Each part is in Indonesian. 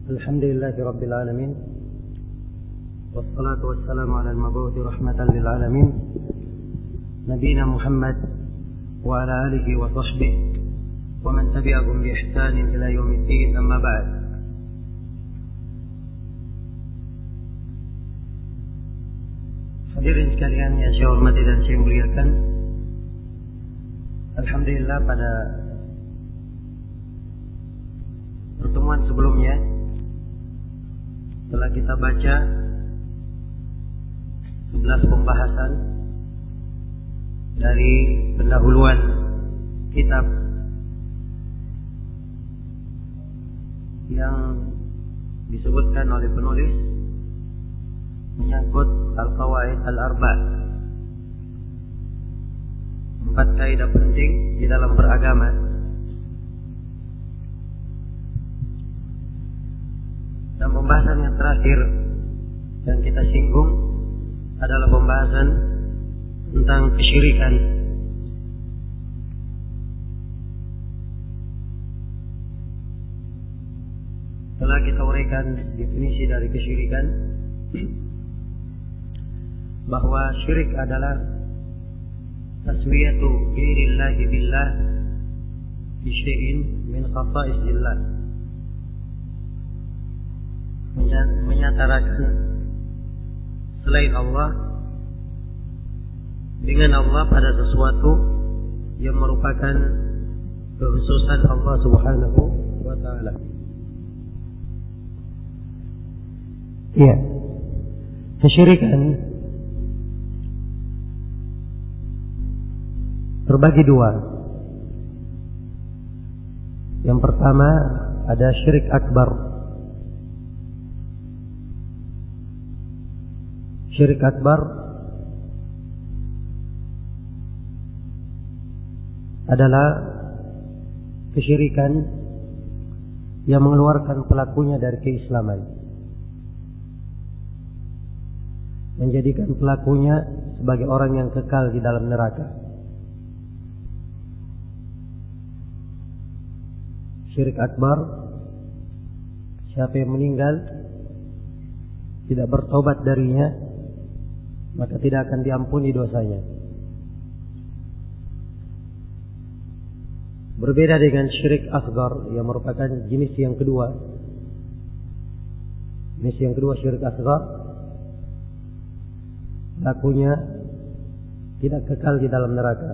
Alhamdulillahi Rabbil Alamin, wassalatu wassalamu ala al-mabu'uthi rahmatan lil alamin, Nabiyina Muhammad wa ala alihi wa sahbihi wa man tabi'ahum bi ihsanin ila yaumiddin, amma ba'd. Hadirin sekalian yang saya hormati dan saya muliakan, alhamdulillah pada pertemuan sebelumnya telah kita baca 11 pembahasan dari pendahuluan kitab yang disebutkan oleh penulis menyangkut Al-Qawaid Al-Arba', 4 kaidah penting di dalam beragama. Dan pembahasan yang terakhir yang kita singgung adalah pembahasan tentang kesyirikan. Setelah kita uraikan definisi dari kesyirikan, bahwa syirik adalah taswiyatu ghairillahi billah bi syai'in min khata'illah, menyatarakan selain Allah dengan Allah pada sesuatu yang merupakan kekhususan Allah Subhanahu wa ta'ala. Ya, kesyirikan terbagi dua. Yang pertama ada syirik akbar. Syirik akbar adalah kesyirikan yang mengeluarkan pelakunya dari keislaman, menjadikan pelakunya sebagai orang yang kekal di dalam neraka. Syirik akbar, siapa yang meninggal tidak bertobat darinya, maka tidak akan diampuni dosanya. Berbeda dengan syirik asghar yang merupakan jenis yang kedua. Jenis yang kedua syirik asghar, pelakunya tidak kekal di dalam neraka.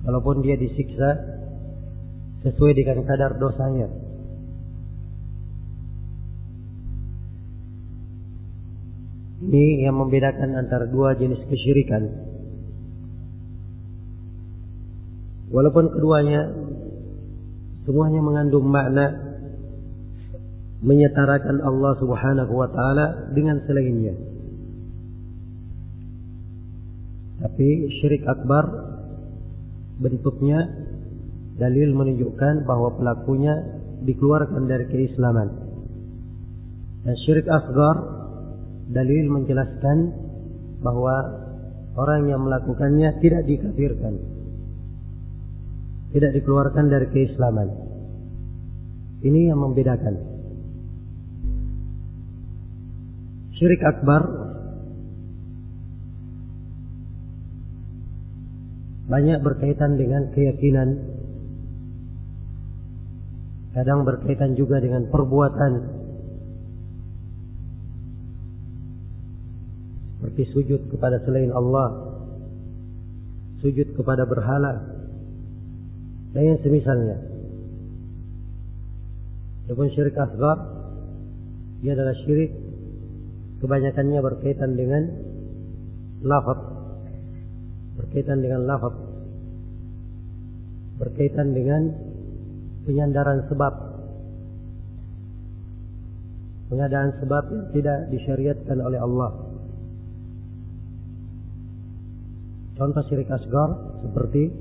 Walaupun dia disiksa sesuai dengan kadar dosanya. Ini yang membedakan antara dua jenis kesyirikan. Walaupun keduanya semuanya mengandung makna menyetarakan Allah Subhanahu wa ta'ala dengan selainnya. Tapi syirik akbar bentuknya dalil menunjukkan bahwa pelakunya dikeluarkan dari keislaman. Dan syirik asghar dalil menjelaskan bahwa orang yang melakukannya tidak dikafirkan, tidak dikeluarkan dari keislaman. Ini yang membedakan. Syirik akbar banyak berkaitan dengan keyakinan, kadang berkaitan juga dengan perbuatan, seperti sujud kepada selain Allah, sujud kepada berhala, dan yang semisalnya. Adapun syirik asghar, dia adalah syirik kebanyakannya berkaitan dengan lafaz, berkaitan dengan lafaz, berkaitan dengan penyandaran sebab, pengadaan sebab yang tidak disyariatkan oleh Allah. Contoh syirik asghar seperti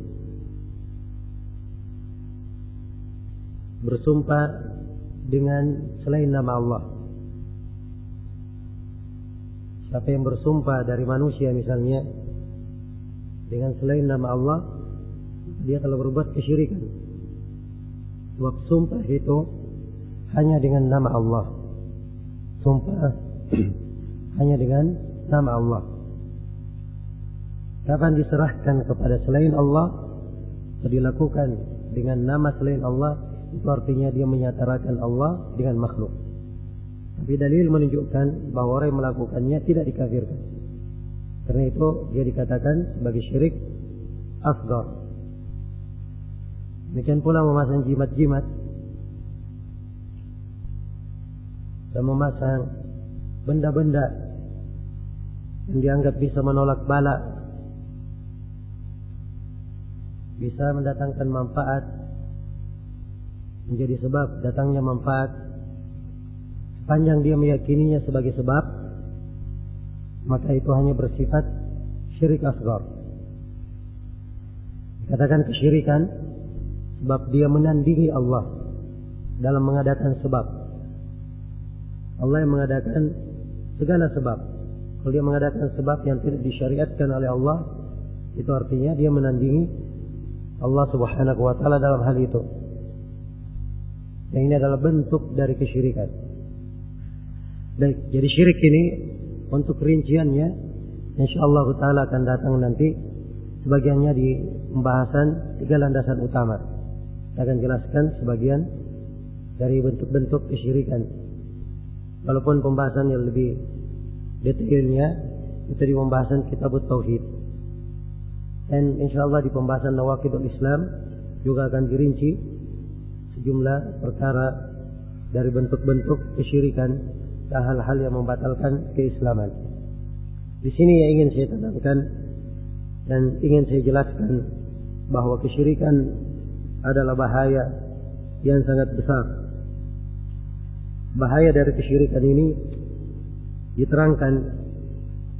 bersumpah dengan selain nama Allah. Siapa yang bersumpah dari manusia misalnya dengan selain nama Allah, dia telah berbuat kesyirikan. Sebab sumpah itu hanya dengan nama Allah. Sumpah hanya dengan nama Allah. Kapan diserahkan kepada selain Allah atau dilakukan dengan nama selain Allah, itu artinya dia menyatarakan Allah dengan makhluk. Tapi dalil menunjukkan bahwa orang yang melakukannya tidak dikafirkan. Karena itu dia dikatakan sebagai syirik asghar. Demikian pula memasang jimat-jimat dan memasang benda-benda yang dianggap bisa menolak bala, bisa mendatangkan manfaat, menjadi sebab datangnya manfaat, sepanjang dia meyakininya sebagai sebab, maka itu hanya bersifat syirik asghar. Dikatakan kesyirikan sebab dia menandingi Allah dalam mengadakan sebab. Allah yang mengadakan segala sebab. Kalau dia mengadakan sebab yang tidak disyariatkan oleh Allah, itu artinya dia menandingi Allah Subhanahu wa ta'ala dalam hal itu. Yang ini adalah bentuk dari kesyirikan. Baik, jadi syirik ini untuk rinciannya insyaallah ta'ala akan datang nanti, sebagiannya di pembahasan 3 landasan utama. Saya akan jelaskan sebagian dari bentuk-bentuk kesyirikan. Walaupun pembahasan yang lebih detailnya itu di pembahasan kitab Tauhid. Dan insyaallah di pembahasan Nawaqidul Islam juga akan dirinci sejumlah perkara dari bentuk-bentuk kesyirikan dan hal-hal yang membatalkan keislaman. Di sini yang ingin saya tekankan dan ingin saya jelaskan bahwa kesyirikan adalah bahaya yang sangat besar. Bahaya dari kesyirikan ini diterangkan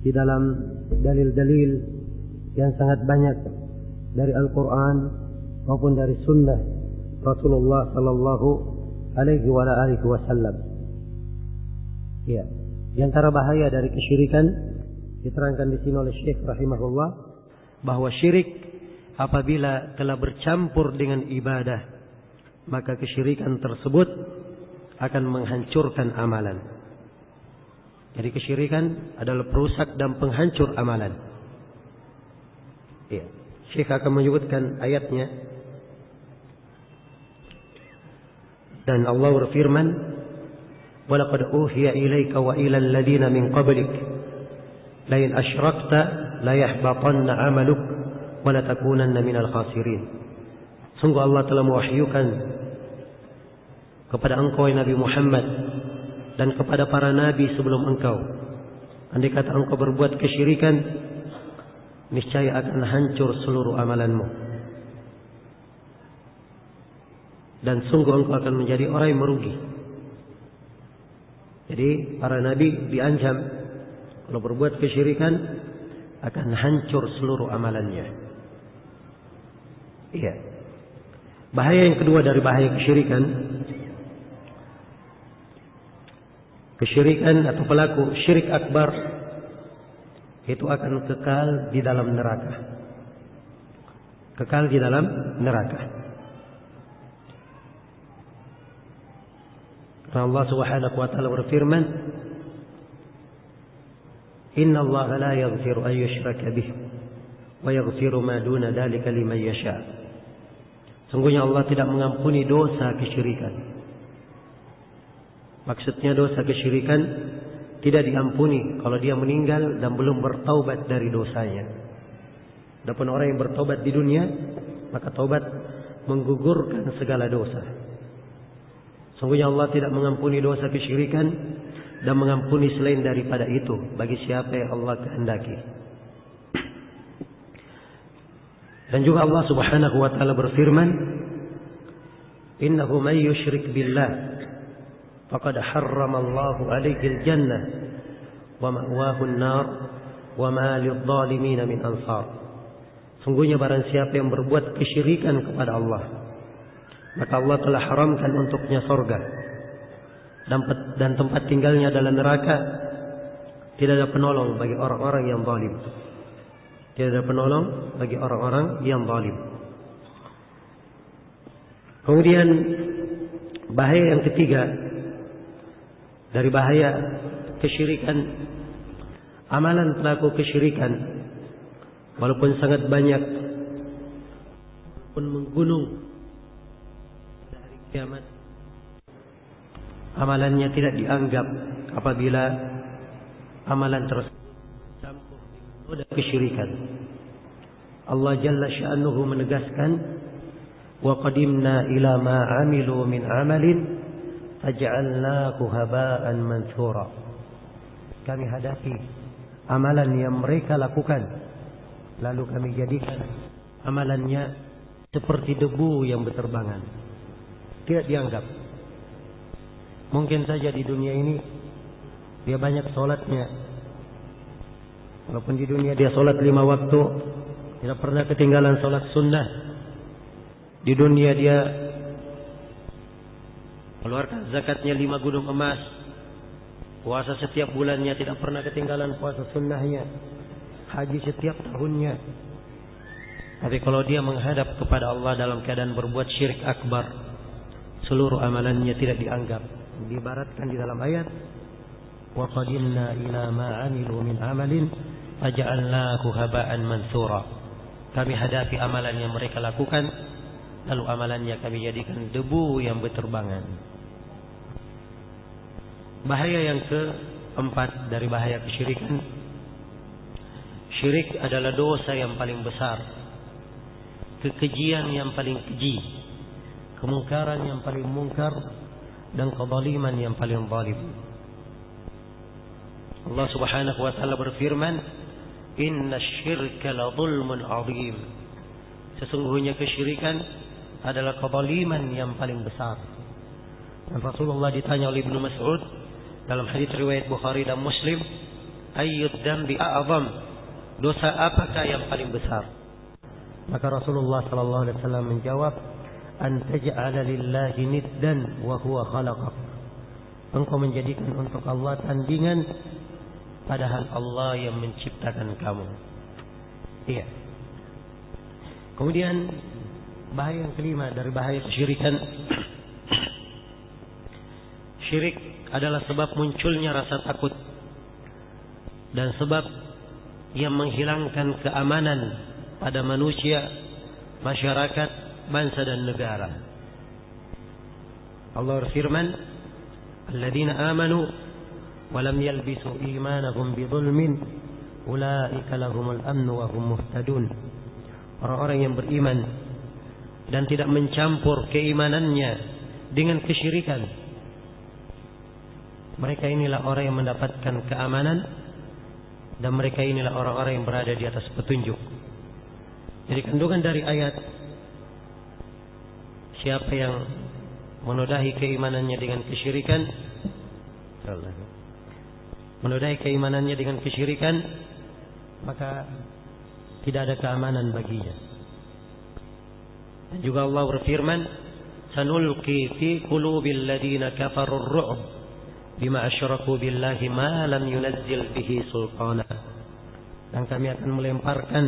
di dalam dalil-dalil yang sangat banyak dari Al-Quran maupun dari Sunnah Rasulullah Sallallahu Alaihi Wasallam. Ya, di antara bahaya dari kesyirikan diterangkan di sini oleh Syekh rahimahullah bahwa syirik apabila telah bercampur dengan ibadah, maka kesyirikan tersebut akan menghancurkan amalan. Jadi kesyirikan adalah perusak dan penghancur amalan. Ya. Syekh akan menyebutkan ayatnya. Dan Allah berfirman, "Walaqad uhiya ilaika wa ilal ladzina min qablik la in asyrakta la yahbatanna 'amaluk wa la takunanna minal khasirin." Sungguh Allah telah mewahyukan kepada engkau Nabi Muhammad dan kepada para nabi sebelum engkau, andai kata engkau berbuat kesyirikan, niscaya akan hancur seluruh amalanmu, dan sungguh engkau akan menjadi orang yang merugi. Jadi para nabi diancam kalau berbuat kesyirikan akan hancur seluruh amalannya. Iya. Bahaya yang kedua dari bahaya kesyirikan, kesyirikan atau pelaku syirik akbar itu akan kekal di dalam neraka. Kekal di dalam neraka. Karena Allah Subhanahu wa ta'ala berfirman, "Inna Allah la yaghfiru an yushraka bih wa yaghfiru ma duna dzalika liman yasha." Sungguhnya Allah tidak mengampuni dosa kesyirikan. Maksudnya dosa kesyirikan tidak diampuni kalau dia meninggal dan belum bertaubat dari dosanya. Adapun orang yang bertaubat di dunia, maka taubat menggugurkan segala dosa. Sungguhnya Allah tidak mengampuni dosa kesyirikan dan mengampuni selain daripada itu bagi siapa yang Allah kehendaki. Dan juga Allah Subhanahu wa ta'ala berfirman, "Innahu may yusyrik billah faqad harramallahu alaihi al-jannah wa ma'wahu an-nar wa ma lidh-dhalimin min ansar." Sungguhnya barang siapa yang berbuat kesyirikan kepada Allah, maka Allah telah haramkan untuknya surga dan tempat tinggalnya adalah neraka. Tidak ada penolong bagi orang-orang yang zalim. Tidak ada penolong bagi orang-orang yang zalim. Kemudian Bahaya yang ketiga dari bahaya kesyirikan, amalan pelaku kesyirikan walaupun sangat banyak pun menggunung pada hari kiamat, amalannya tidak dianggap apabila amalan tersebut campur dengan noda kesyirikan. Allah Jalla Sya'nuhu menegaskan, wa qadimna ila ma 'amilu min 'amalin faj'alnahu haba'an manthura. Kami hadapi amalan yang mereka lakukan, lalu kami jadikan amalannya seperti debu yang berterbangan, tidak dianggap. Mungkin saja di dunia ini dia banyak sholatnya, walaupun di dunia dia sholat 5 waktu, tidak pernah ketinggalan sholat sunnah. Di dunia dia keluarkan zakatnya 5 gunung emas, puasa setiap bulannya, tidak pernah ketinggalan puasa sunnahnya, haji setiap tahunnya. Tapi kalau dia menghadap kepada Allah dalam keadaan berbuat syirik akbar, seluruh amalannya tidak dianggap. Diibaratkan di dalam ayat, wa qadimna ila ma 'amilu min 'amalin faja'alnahu haba'an manthura. Kami hadapi amalan yang mereka lakukan, lalu amalannya kami jadikan debu yang berterbangan. Bahaya yang keempat dari bahaya kesyirikan, syirik adalah dosa yang paling besar, kekejian yang paling keji, kemungkaran yang paling mungkar, dan kezaliman yang paling zalim. Allah Subhanahu wa taala berfirman, "Inna syirka la zulmun 'adzim." Sesungguhnya kesyirikan adalah kezaliman yang paling besar. Dan Rasulullah ditanya oleh Ibnu Mas'ud dalam hadis riwayat Bukhari dan Muslim, "Ayyud dzambi a'zam?" Dosa apakah yang paling besar? Maka Rasulullah sallallahu alaihi wasallam menjawab, "An taj'ala lillahi niddan wa huwa khalaqak." Engkau menjadikan untuk Allah tandingan padahal Allah yang menciptakan kamu. Iya. Kemudian bahaya yang kelima dari bahaya kesyirikan, syirik adalah sebab munculnya rasa takut dan sebab yang menghilangkan keamanan pada manusia, masyarakat, bangsa dan negara. Allah berfirman, "Alladzina amanu wa lam yalbisu imanahum bidzulmin ulaika lahumul amnu wa hum muhtadun." Orang-orang yang beriman dan tidak mencampur keimanannya dengan kesyirikan, mereka inilah orang yang mendapatkan keamanan dan mereka inilah orang-orang yang berada di atas petunjuk. Jadi kandungan dari ayat, siapa yang menodai keimanannya dengan kesyirikan, maka tidak ada keamanan baginya. Dan juga Allah berfirman, "Sanulqi fi qulubil ladina kafaru ar-ru'b bima asyraku billahi ma lam yunazzil bihi sultana." Dan kami akan melemparkan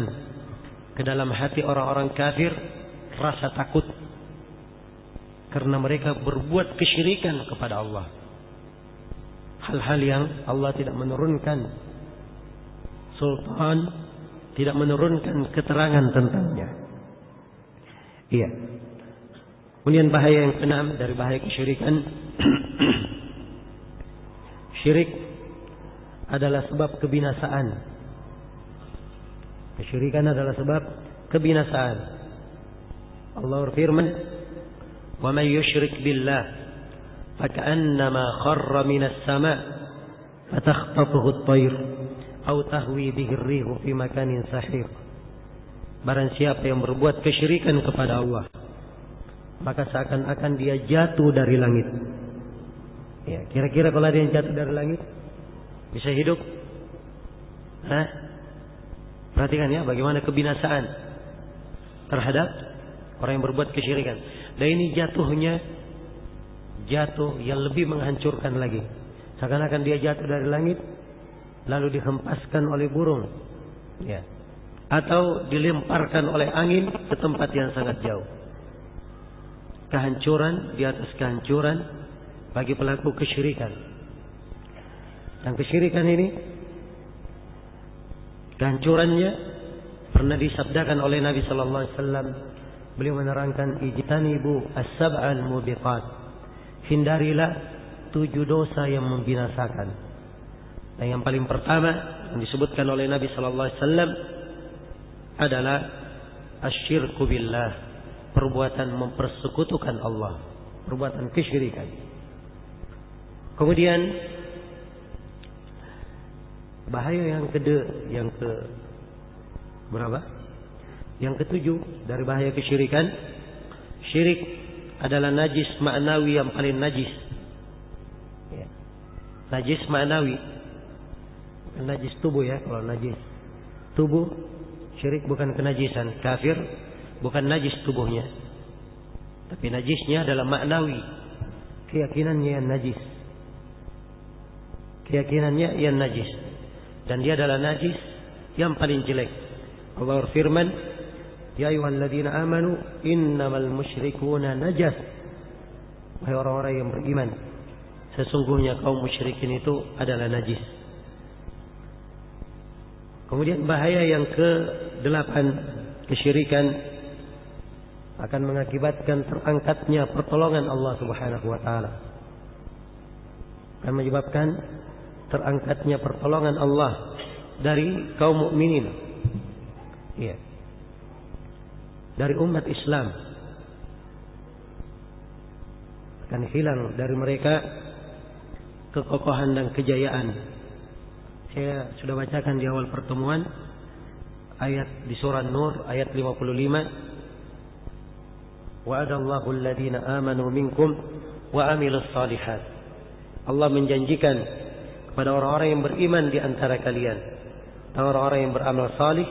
ke dalam hati orang-orang kafir rasa takut karena mereka berbuat kesyirikan kepada Allah, hal-hal yang Allah tidak menurunkan sultan, tidak menurunkan keterangan tentangnya. Iya. Kemudian bahaya yang keenam dari bahaya kesyirikan, syirik adalah sebab kebinasaan. Kesyirikan adalah sebab kebinasaan. Allah berfirman, "Wa may yusyrik billah faka'annama kharra minas sama' fatakhtafuhu at-tayr aw tahwi bihi ar-rihu fi makanin sahih." Barang siapa yang berbuat kesyirikan kepada Allah, maka seakan-akan dia jatuh dari langit. Ya, kira-kira kalau ada yang jatuh dari langit bisa hidup? Perhatikan ya, bagaimana kebinasaan terhadap orang yang berbuat kesyirikan. Dan ini jatuh yang lebih menghancurkan lagi. Seakan-akan dia jatuh dari langit lalu dihempaskan oleh burung, ya, atau dilemparkan oleh angin ke tempat yang sangat jauh. kehancuran di atas kehancuran bagi pelaku kesyirikan. Dan kesyirikan ini kehancurannya pernah disabdakan oleh Nabi sallallahu alaihi wasallam. Beliau menerangkan, ijtanibu as-sab'al mubiqat. Hindarilah 7 dosa yang membinasakan. Dan yang paling pertama yang disebutkan oleh Nabi sallallahu alaihi wasallam adalah asyirku billah, perbuatan mempersekutukan Allah, perbuatan kesyirikan. Kemudian bahaya yang ke berapa? Yang ketujuh dari bahaya kesyirikan, syirik adalah najis ma'nawi yang paling najis. Ya. Najis ma'nawi, najis tubuh ya. Kalau najis tubuh, syirik bukan kenajisan. Kafir bukan najis tubuhnya, tapi najisnya adalah ma'nawi, keyakinannya yang najis, keyakinannya yang najis, dan dia adalah najis yang paling jelek. Allah berfirman, ya ayyuhalladzina amanu innamal musyrikuuna najas. Wahai orang-orang yang beriman, sesungguhnya kaum musyrikin itu adalah najis. Kemudian bahaya yang ke-8, kesyirikan akan mengakibatkan terangkatnya pertolongan Allah Subhanahu wa taala. Akan menyebabkan terangkatnya pertolongan Allah dari kaum mukminin. Iya. Dari umat Islam. Akan hilang dari mereka kekokohan dan kejayaan. Saya sudah bacakan di awal pertemuan ayat di surah Nur ayat 55. Wa'adallahu alladhina amanu minkum wa amilus salihat. Allah menjanjikan kepada orang-orang yang beriman di antara kalian dan orang-orang yang beramal salih,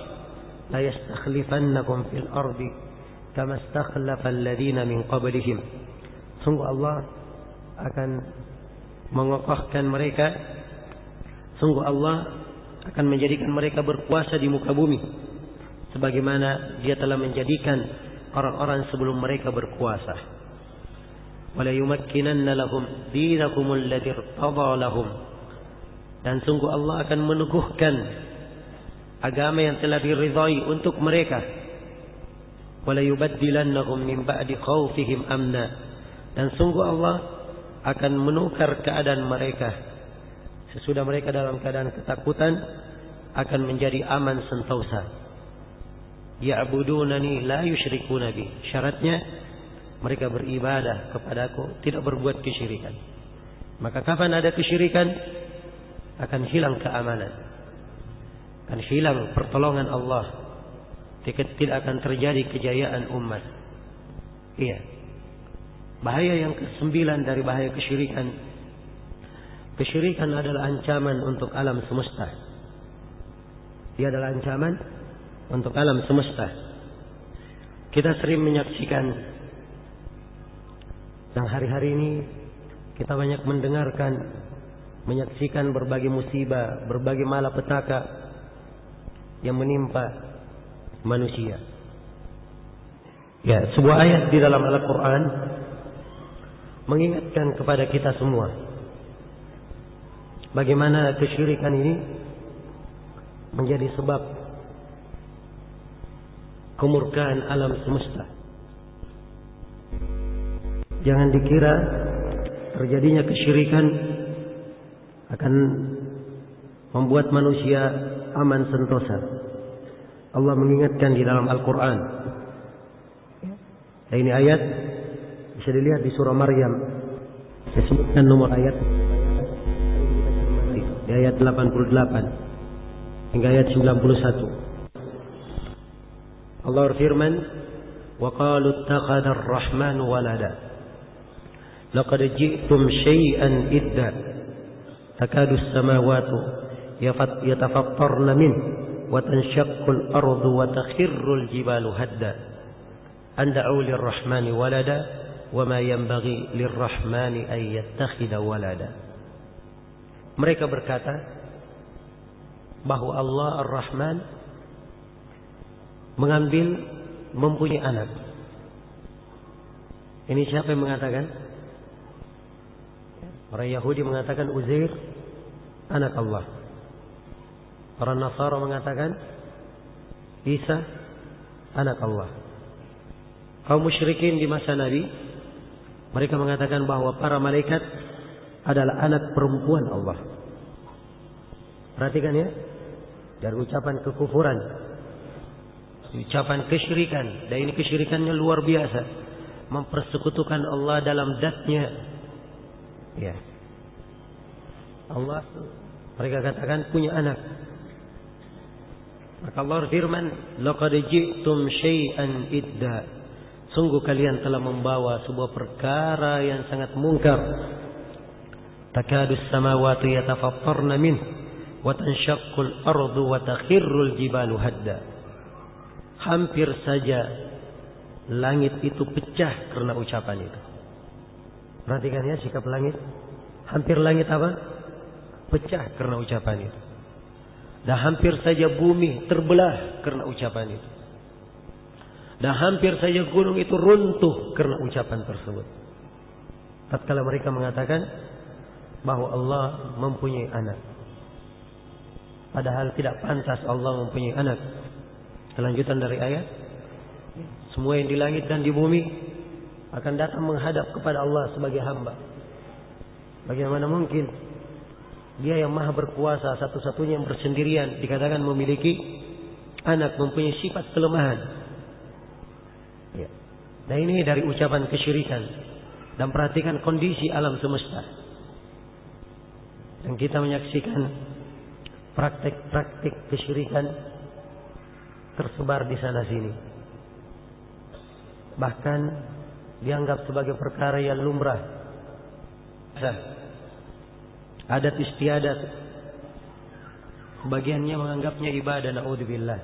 la yastakhlifannakum fil ardi kama istakhlafa alladhina min qablihim. Sungguh Allah akan mengokohkan mereka, sungguh Allah akan menjadikan mereka berkuasa di muka bumi sebagaimana Dia telah menjadikan orang-orang sebelum mereka berkuasa. Wala yumakkinanna lahum dinakumul ladzi irtada lahum. Dan sungguh Allah akan meneguhkan agama yang telah diridhai untuk mereka. Wala yubaddilannahum min ba'di khaufihim amna. Dan sungguh Allah akan menukar keadaan mereka sesudah mereka dalam keadaan ketakutan akan menjadi aman sentosa. Ya'budunani la yusyrikuna bi. Syaratnya mereka beribadah kepadaku, tidak berbuat kesyirikan. Maka kapan ada kesyirikan akan hilang keamanan, akan hilang pertolongan Allah, tidak akan terjadi kejayaan umat. Iya. Bahaya yang ke-9 dari bahaya kesyirikan. Kesyirikan adalah ancaman untuk alam semesta. Dia adalah ancaman untuk alam semesta. Kita sering menyaksikan, dan hari-hari ini kita banyak mendengarkan, menyaksikan berbagai musibah, berbagai malapetaka yang menimpa manusia. Ya, sebuah ayat di dalam Al-Quran mengingatkan kepada kita semua bagaimana kesyirikan ini menjadi sebab kemurkaan alam semesta. Jangan dikira terjadinya kesyirikan akan membuat manusia aman sentosa. Allah mengingatkan di dalam Al-Quran. Dan ini ayat bisa dilihat di surah Maryam. Saya sebutkan nomor ayat di ayat 88 hingga ayat 91. Allah berfirman, "Wa qalu ittakhadha ar-rahmanu walada. Laqad ji'tum syai'an idda. Takadu as-samawati yatafattarna minhu wa tanshaqqu al-ardu wa takhirru al-jibalu hadda. An da'u lir-rahmani walada wa ma yanbaghi lir-rahmani an yattakhidha walada." Mereka berkata bahwa Allah Ar-Rahman mempunyai anak. Ini siapa yang mengatakan? Orang Yahudi mengatakan Uzair anak Allah. Orang Nasara mengatakan Isa anak Allah. Kaum musyrikin di masa Nabi, mereka mengatakan bahwa para malaikat adalah anak perempuan Allah. Perhatikan ya, dari ucapan kekufuran, ucapan kesyirikan, dan ini kesyirikannya luar biasa, mempersekutukan Allah dalam zatnya. Ya, Allah, mereka katakan punya anak. Maka Allah firman, laqad ji'tum syai'an idda. Sungguh kalian telah membawa sebuah perkara yang sangat mungkar. Takadus samawati yatafattarna min wa tanshaqqul ardu wa takhirrul jibalu hadda. Hampir saja langit itu pecah karena ucapan itu. Perhatikan ya sikap langit. Hampir langit apa? Pecah karena ucapan itu. Dan hampir saja bumi terbelah karena ucapan itu. Dan hampir saja gunung itu runtuh karena ucapan tersebut. Tatkala mereka mengatakan bahwa Allah mempunyai anak, padahal tidak pantas Allah mempunyai anak. Kelanjutan dari ayat, semua yang di langit dan di bumi akan datang menghadap kepada Allah sebagai hamba. Bagaimana mungkin Dia yang maha berkuasa, satu-satunya yang bersendirian, dikatakan memiliki anak, mempunyai sifat kelemahan. Ya. Nah ini dari ucapan kesyirikan. Dan perhatikan kondisi alam semesta. Dan kita menyaksikan praktik-praktik kesyirikan tersebar di sana sini. Bahkan dianggap sebagai perkara yang lumrah. Adat istiadat. Sebagiannya menganggapnya ibadah, na'udzubillah.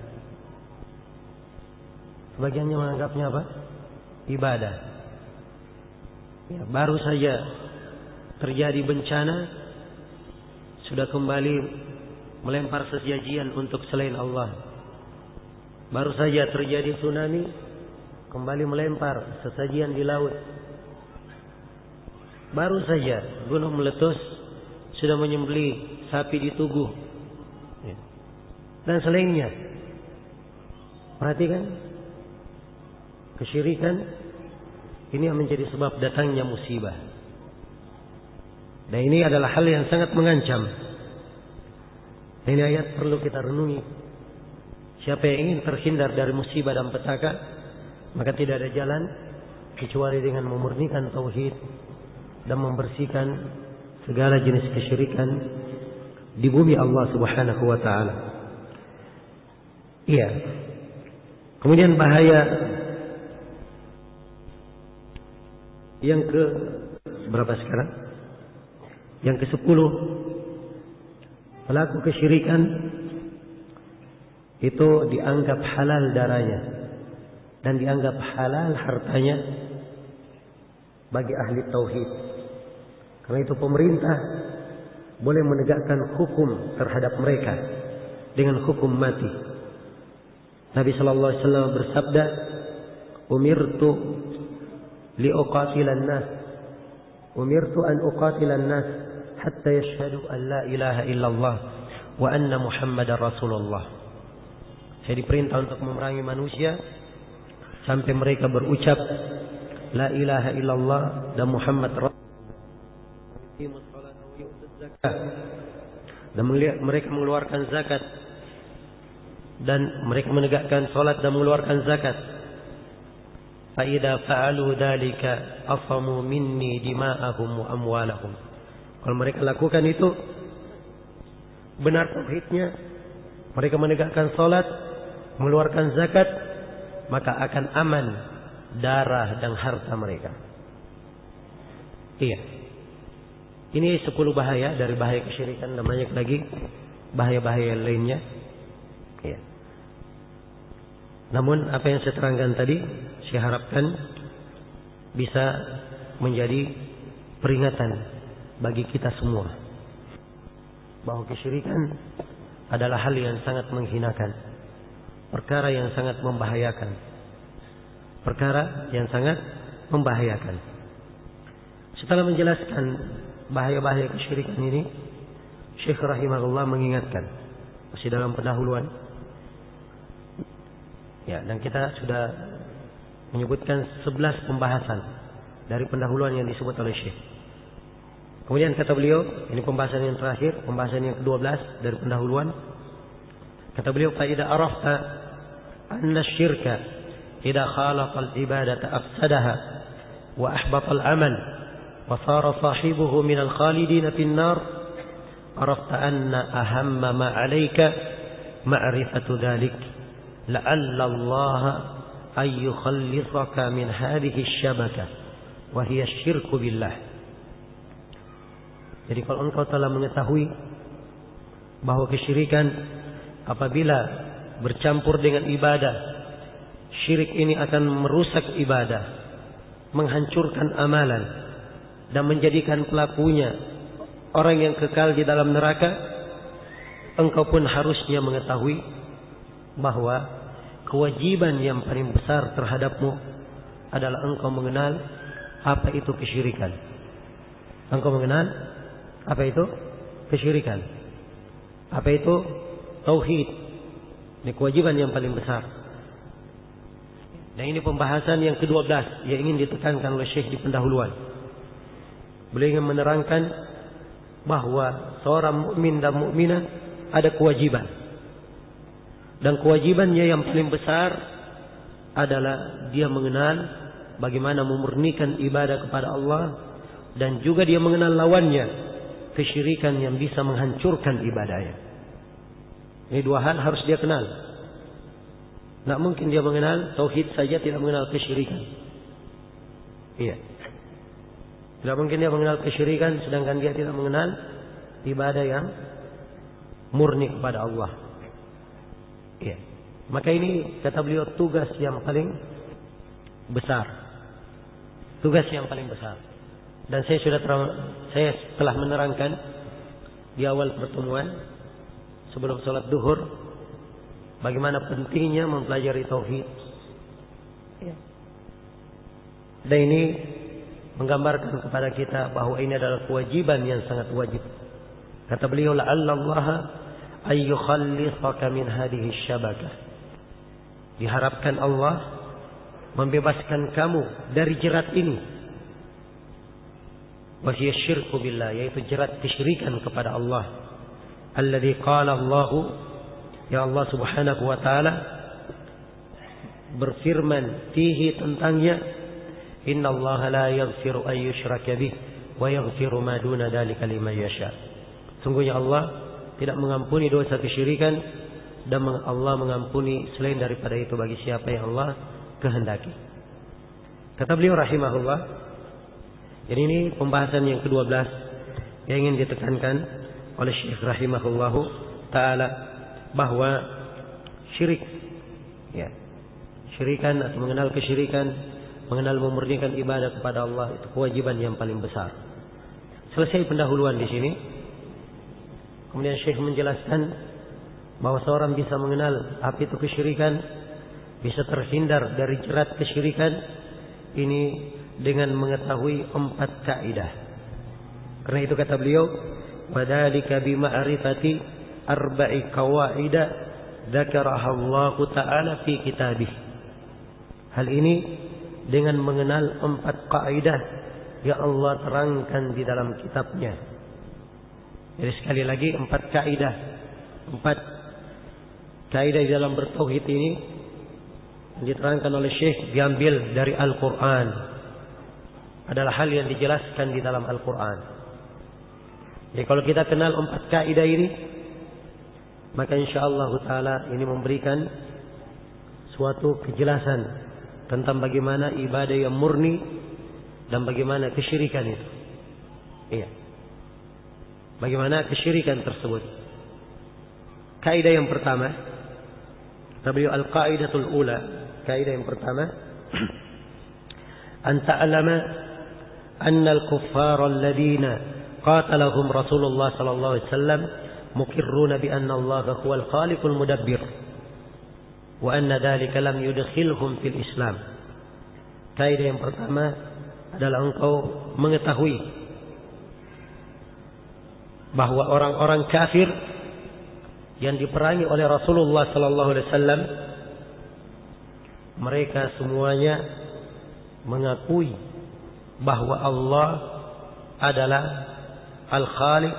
Sebagiannya menganggapnya apa? Ibadah. Ya, baru saja terjadi bencana, sudah kembali melempar sesajian untuk selain Allah. Baru saja terjadi tsunami, kembali melempar sesajian di laut. Baru saja gunung meletus, sudah menyembelih sapi di tugu. Ya. Dan selainnya. Perhatikan, kesyirikan ini yang menjadi sebab datangnya musibah. Dan ini adalah hal yang sangat mengancam. Ini ayat perlu kita renungi. Siapa yang ingin terhindar dari musibah dan petaka, maka tidak ada jalan kecuali dengan memurnikan tauhid dan membersihkan segala jenis kesyirikan di bumi Allah Subhanahu wa taala. Iya. Kemudian bahaya yang ke berapa sekarang? Yang ke-10, pelaku kesyirikan itu dianggap halal darahnya dan dianggap halal hartanya bagi ahli tauhid. Karena itu pemerintah boleh menegakkan hukum terhadap mereka dengan hukum mati. Nabi sallallahu alaihi wasallam bersabda, "Umirtu liuqatilan nas. Umirtu an uqatilan nas hatta yashhadu an la ilaha illallah wa anna Muhammadar Rasulullah." Saya diperintah untuk memerangi manusia sampai mereka berucap la ilaha illallah dan Muhammad Rasulullah. Dan mereka mengeluarkan zakat dan mereka menegakkan salat dan mengeluarkan zakat. Fa idza fa'alu dzalika afamu minni dima'ahum wa amwalahum. Kalau mereka lakukan itu benar tauhidnya, mereka menegakkan salat, mengeluarkan zakat, maka akan aman darah dan harta mereka. Iya. Ini 10 bahaya dari bahaya kesyirikan, dan banyak lagi bahaya-bahaya lainnya. Ya. Namun apa yang saya terangkan tadi, saya harapkan bisa menjadi peringatan bagi kita semua bahwa kesyirikan adalah hal yang sangat menghinakan, perkara yang sangat membahayakan, perkara yang sangat membahayakan. Setelah menjelaskan bahaya-bahaya kesyirikan ini, Syekh rahimahullah mengingatkan masih dalam pendahuluan. Ya, dan kita sudah menyebutkan 11 pembahasan dari pendahuluan yang disebut oleh Syekh. Kemudian kata beliau, ini pembahasan yang terakhir, pembahasan yang ke-12 dari pendahuluan. Kata beliau, "Fa idza arafta anna asy-syirka idza khalaqa al-ibadata afsadaha wa ahbata al-amal wa sara sahibuhu min al-khalidin fi an-nar, arafta anna ahamma ma 'alayka ma'rifatu dhalik la'alla Allah ay yukhallisaka min hadhihi asy-syabakah wa hiya asy-syirku billah." Jadi kalau engkau telah mengetahui bahwa kesyirikan apabila bercampur dengan ibadah, syirik ini akan merusak ibadah, menghancurkan amalan, dan menjadikan pelakunya orang yang kekal di dalam neraka, engkau pun harusnya mengetahui bahwa kewajiban yang paling besar terhadapmu adalah engkau mengenal apa itu kesyirikan. Engkau mengenal apa itu kesyirikan, apa itu tauhid. Ini kewajiban yang paling besar. Dan ini pembahasan yang ke-12 yang ingin ditekankan oleh Syekh di pendahuluan. Beliau ingin menerangkan bahwa seorang mukmin dan mukminah ada kewajiban. Dan kewajibannya yang paling besar adalah dia mengenal bagaimana memurnikan ibadah kepada Allah, dan juga dia mengenal lawannya, kesyirikan yang bisa menghancurkan ibadahnya. Ini dua hal harus dia kenal. Tidak mungkin dia mengenal tauhid saja, tidak mengenal kesyirikan. Iya. Tidak mungkin dia mengenal kesyirikan sedangkan dia tidak mengenal ibadah yang murni kepada Allah. Iya. Maka ini kata beliau tugas yang paling besar. Tugas yang paling besar. Dan saya telah menerangkan di awal pertemuan sebelum sholat duhur bagaimana pentingnya mempelajari tauhid. Ya. Dan ini menggambarkan kepada kita bahwa ini adalah kewajiban yang sangat wajib. Kata beliau, la'allallaha ay yukhallisaka min hadhihi syabakah. Diharapkan Allah membebaskan kamu dari jerat ini. Wa hiya syirku billah, yaitu jerat kesyirikan kepada Allah. Alladzi qala Allah, ya Allah Subhanahu wa taala berfirman fihi tentangnya, innallaha la yaghfiru an yushraka bih wa yaghfiru ma duna dzalika liman yasha. Sungguhnya Allah tidak mengampuni dosa kesyirikan, dan Allah mengampuni selain daripada itu bagi siapa yang Allah kehendaki. Kata beliau rahimahullah, jadi ini pembahasan yang ke-12 yang ingin ditekankan oleh Syekh rahimahullahu ta'ala, bahwa syirik, ya, syirikan atau mengenal kesyirikan, mengenal memurnikan ibadah kepada Allah, itu kewajiban yang paling besar. Selesai pendahuluan di sini, kemudian Syekh menjelaskan bahwa seorang bisa mengenal apa itu kesyirikan, bisa terhindar dari jerat kesyirikan ini dengan mengetahui 4 kaidah. Karena itu kata beliau, wadhalika bima'rifati arba'i qawaida dzakaraha Allah Ta'ala fi kitabih. Hal ini dengan mengenal 4 kaidah yang Allah terangkan di dalam kitabnya. Jadi sekali lagi 4 kaidah. 4 kaidah di dalam bertauhid ini diterangkan oleh Syekh diambil dari Al-Quran. Adalah hal yang dijelaskan di dalam Al-Quran. Jadi kalau kita kenal 4 kaidah ini, maka insyaallah ta'ala ini memberikan suatu kejelasan tentang bagaimana ibadah yang murni dan bagaimana kesyirikan itu. Iya. Bagaimana kesyirikan tersebut. Kaidah yang pertama, beliau al-qaidatul ula, kaidah yang pertama, an ta'lama anna al-kuffara alladhina qatalahum Rasulullah sallallahu alaihi wasallam muqirruna bi anna Allah huwal khaliqul mudabbir wa anna dhalika lam yudkhilhum fil Islam Kaidah yang pertama adalah engkau mengetahui bahwa orang-orang kafir yang diperangi oleh Rasulullah sallallahu alaihi wasallam, mereka semuanya mengakui bahwa Allah adalah Al-Khaliq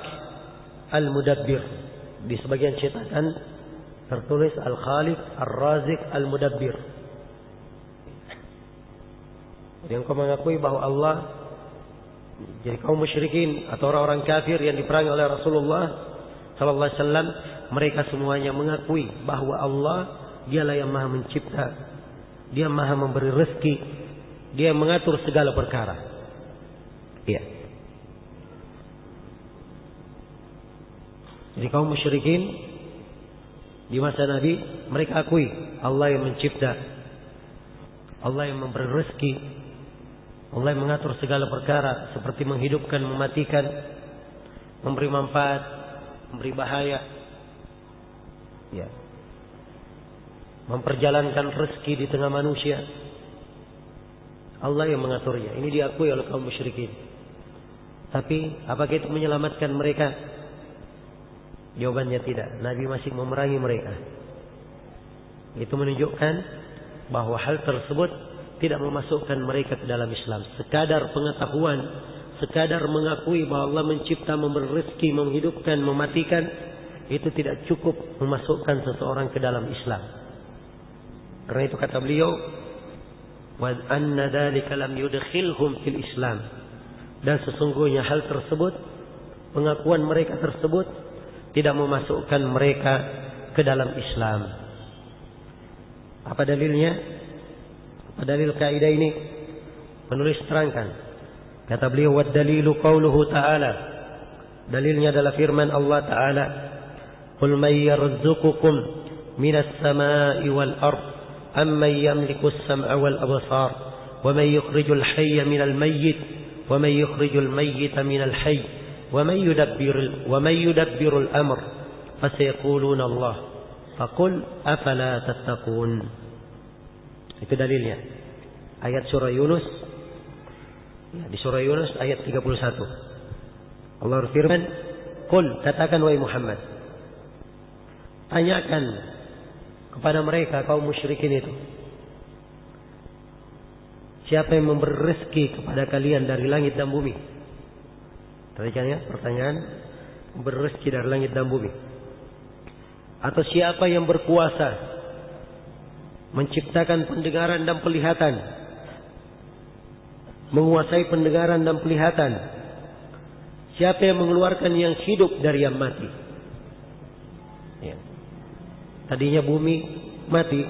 Al-Mudabbir. Di sebagian cetakan tertulis Al-Khaliq Ar-Razik Al-Mudabbir. Yang kau mengakui bahwa Allah, jadi kaum musyrikin atau orang-orang kafir yang diperangi oleh Rasulullah sallallahu alaihi wasallam, mereka semuanya mengakui bahwa Allah dialah yang Maha Mencipta, Dia Maha memberi rezeki, Dia mengatur segala perkara. Iya. Jadi kaum musyrikin di masa Nabi, mereka akui Allah yang mencipta, Allah yang memberi rezeki, Allah yang mengatur segala perkara, seperti menghidupkan, mematikan, memberi manfaat, memberi bahaya, ya, memperjalankan rezeki di tengah manusia. Allah yang mengaturnya. Ini diakui oleh kaum musyrikin. Tapi apakah itu menyelamatkan mereka? Jawabannya tidak. Nabi masih memerangi mereka. Itu menunjukkan bahwa hal tersebut tidak memasukkan mereka ke dalam Islam. Sekadar pengetahuan, sekadar mengakui bahwa Allah mencipta, memberi rezeki, menghidupkan, mematikan, itu tidak cukup memasukkan seseorang ke dalam Islam. Karena itu kata beliau, wa anna dzalika lam yudkhilhum fil Islam. Dan sesungguhnya hal tersebut, pengakuan mereka tersebut tidak memasukkan mereka ke dalam Islam. Apa dalilnya? Apa dalil kaidah ini? Penulis terangkan. Kata beliau, wa dalilu qauluhu ta'ala. Dalilnya adalah firman Allah Ta'ala, qul may yarzuqukum minas samai wal ard amman yamliku as-sam'a wal absar wa may yukhrijul hayya minal mayyit wa may yukhrijul mayyita minal hayy ومن يدبر الأمر فسيقولون الله فقل أفلا تتقون. Itu dalilnya. Ayat surah Yunus. Ya, di surah Yunus ayat 31. Allah berfirman, "Qul," katakan wahai Muhammad, tanyakan kepada mereka kaum musyrikin itu, siapa yang memberi rezeki kepada kalian dari langit dan bumi? Pertanyaan, berrezeki dari langit dan bumi. Atau siapa yang berkuasa menciptakan pendengaran dan penglihatan, menguasai pendengaran dan penglihatan? Siapa yang mengeluarkan yang hidup dari yang mati? Ya. Tadinya bumi mati,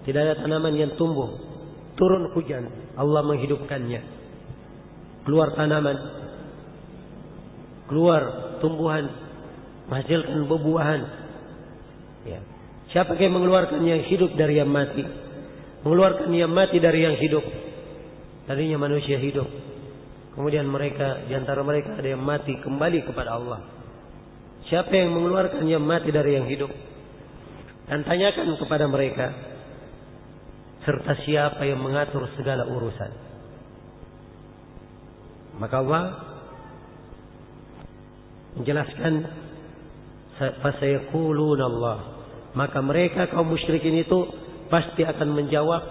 tidak ada tanaman yang tumbuh, turun hujan, Allah menghidupkannya. Keluar tanaman, keluar tumbuhan, menghasilkan buah-buahan. Ya. Siapa yang mengeluarkan yang hidup dari yang mati, mengeluarkan yang mati dari yang hidup? Tadinya manusia hidup, kemudian mereka, di antara mereka ada yang mati, kembali kepada Allah. Siapa yang mengeluarkan yang mati dari yang hidup? Dan tanyakan kepada mereka, serta siapa yang mengatur segala urusan? Maka Allah menjelaskan, fasayaquluna Allah. Maka mereka kaum musyrikin itu pasti akan menjawab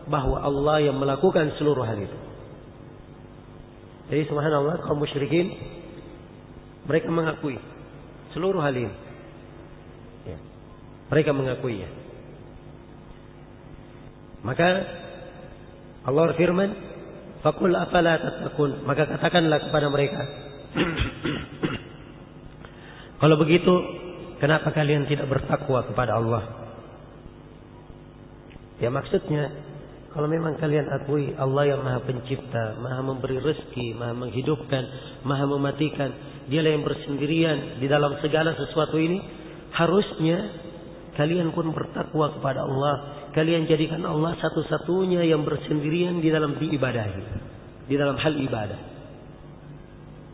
bahwa Allah yang melakukan seluruh hal itu. Jadi subhanallah, kaum musyrikin mereka mengakui seluruh hal ini. Ya. Mereka mengakuinya. Maka Allah berfirman, faqul afala tattaqun, maka katakanlah kepada mereka, kalau begitu kenapa kalian tidak bertakwa kepada Allah? Ya maksudnya, kalau memang kalian akui Allah yang Maha Pencipta, Maha memberi rezeki, Maha menghidupkan, Maha mematikan, Dialah yang bersendirian di dalam segala sesuatu ini, harusnya kalian pun bertakwa kepada Allah. Kalian jadikan Allah satu-satunya yang bersendirian di dalam diibadahi, di dalam hal ibadah.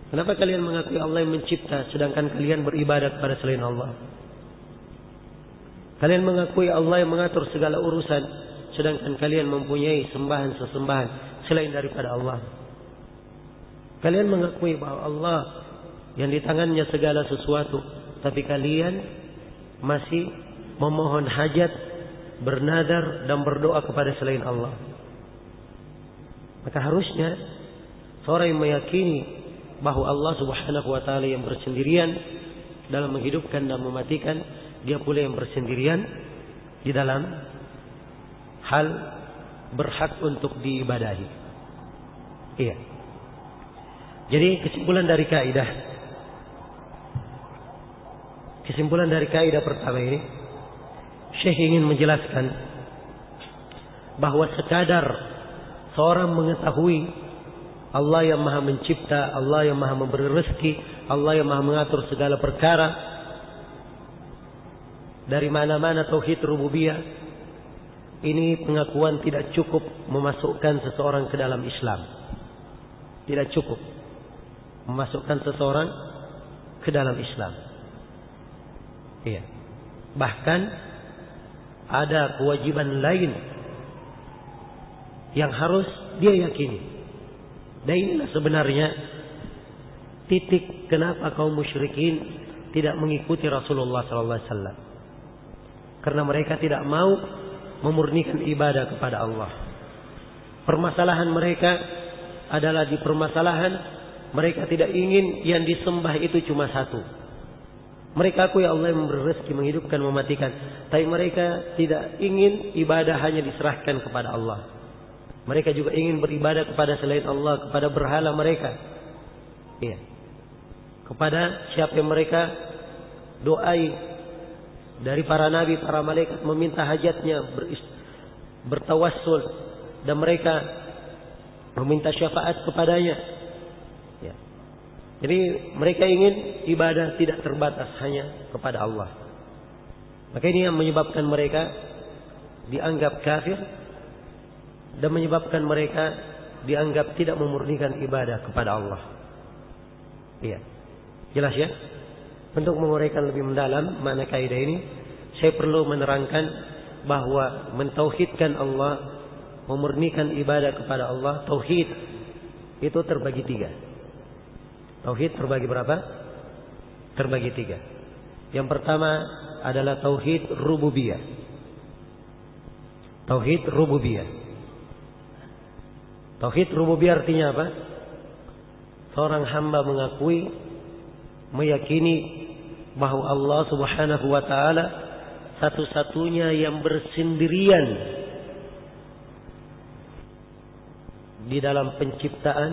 Kenapa kalian mengakui Allah yang mencipta sedangkan kalian beribadah kepada selain Allah? Kalian mengakui Allah yang mengatur segala urusan sedangkan kalian mempunyai sembahan-sesembahan selain daripada Allah. Kalian mengakui bahwa Allah yang di tangannya segala sesuatu, tapi kalian masih memohon hajat, bernadar dan berdoa kepada selain Allah. Maka harusnya seorang yang meyakini bahwa Allah Subhanahu wa taala yang bersendirian dalam menghidupkan dan mematikan, dia pula yang bersendirian di dalam hal berhak untuk diibadahi. Iya. Jadi kesimpulan dari kaidah pertama ini, Syekh ingin menjelaskan bahwa sekadar seorang mengetahui Allah yang maha mencipta, Allah yang maha memberi rezeki, Allah yang maha mengatur segala perkara, dari mana-mana tauhid rububiyah, ini pengakuan tidak cukup memasukkan seseorang ke dalam Islam. Tidak cukup memasukkan seseorang ke dalam Islam. Iya. Bahkan ada kewajiban lain yang harus dia yakini. Dan inilah sebenarnya titik kenapa kaum musyrikin tidak mengikuti Rasulullah SAW. Karena mereka tidak mau memurnikan ibadah kepada Allah. Permasalahan mereka adalah di permasalahan mereka tidak ingin yang disembah itu cuma satu. Mereka akui Allah yang memberi rezeki, menghidupkan, mematikan. Tapi mereka tidak ingin ibadah hanya diserahkan kepada Allah. Mereka juga ingin beribadah kepada selain Allah, kepada berhala mereka. Iya. Kepada siapa yang mereka doai dari para nabi, para malaikat, meminta hajatnya, bertawassul, dan mereka meminta syafaat kepadanya. Ya. Jadi mereka ingin ibadah tidak terbatas hanya kepada Allah. Maka ini yang menyebabkan mereka dianggap kafir dan menyebabkan mereka dianggap tidak memurnikan ibadah kepada Allah. Iya. Jelas ya? Untuk menguraikan lebih mendalam makna kaidah ini, saya perlu menerangkan bahwa mentauhidkan Allah, memurnikan ibadah kepada Allah, tauhid itu terbagi tiga. Tauhid terbagi berapa? Terbagi tiga. Yang pertama adalah tauhid rububiyah. Tauhid rububiyah. Tauhid rububiyah artinya apa? Seorang hamba mengakui, meyakini bahwa Allah Subhanahu wa taala satu-satunya yang bersendirian di dalam penciptaan,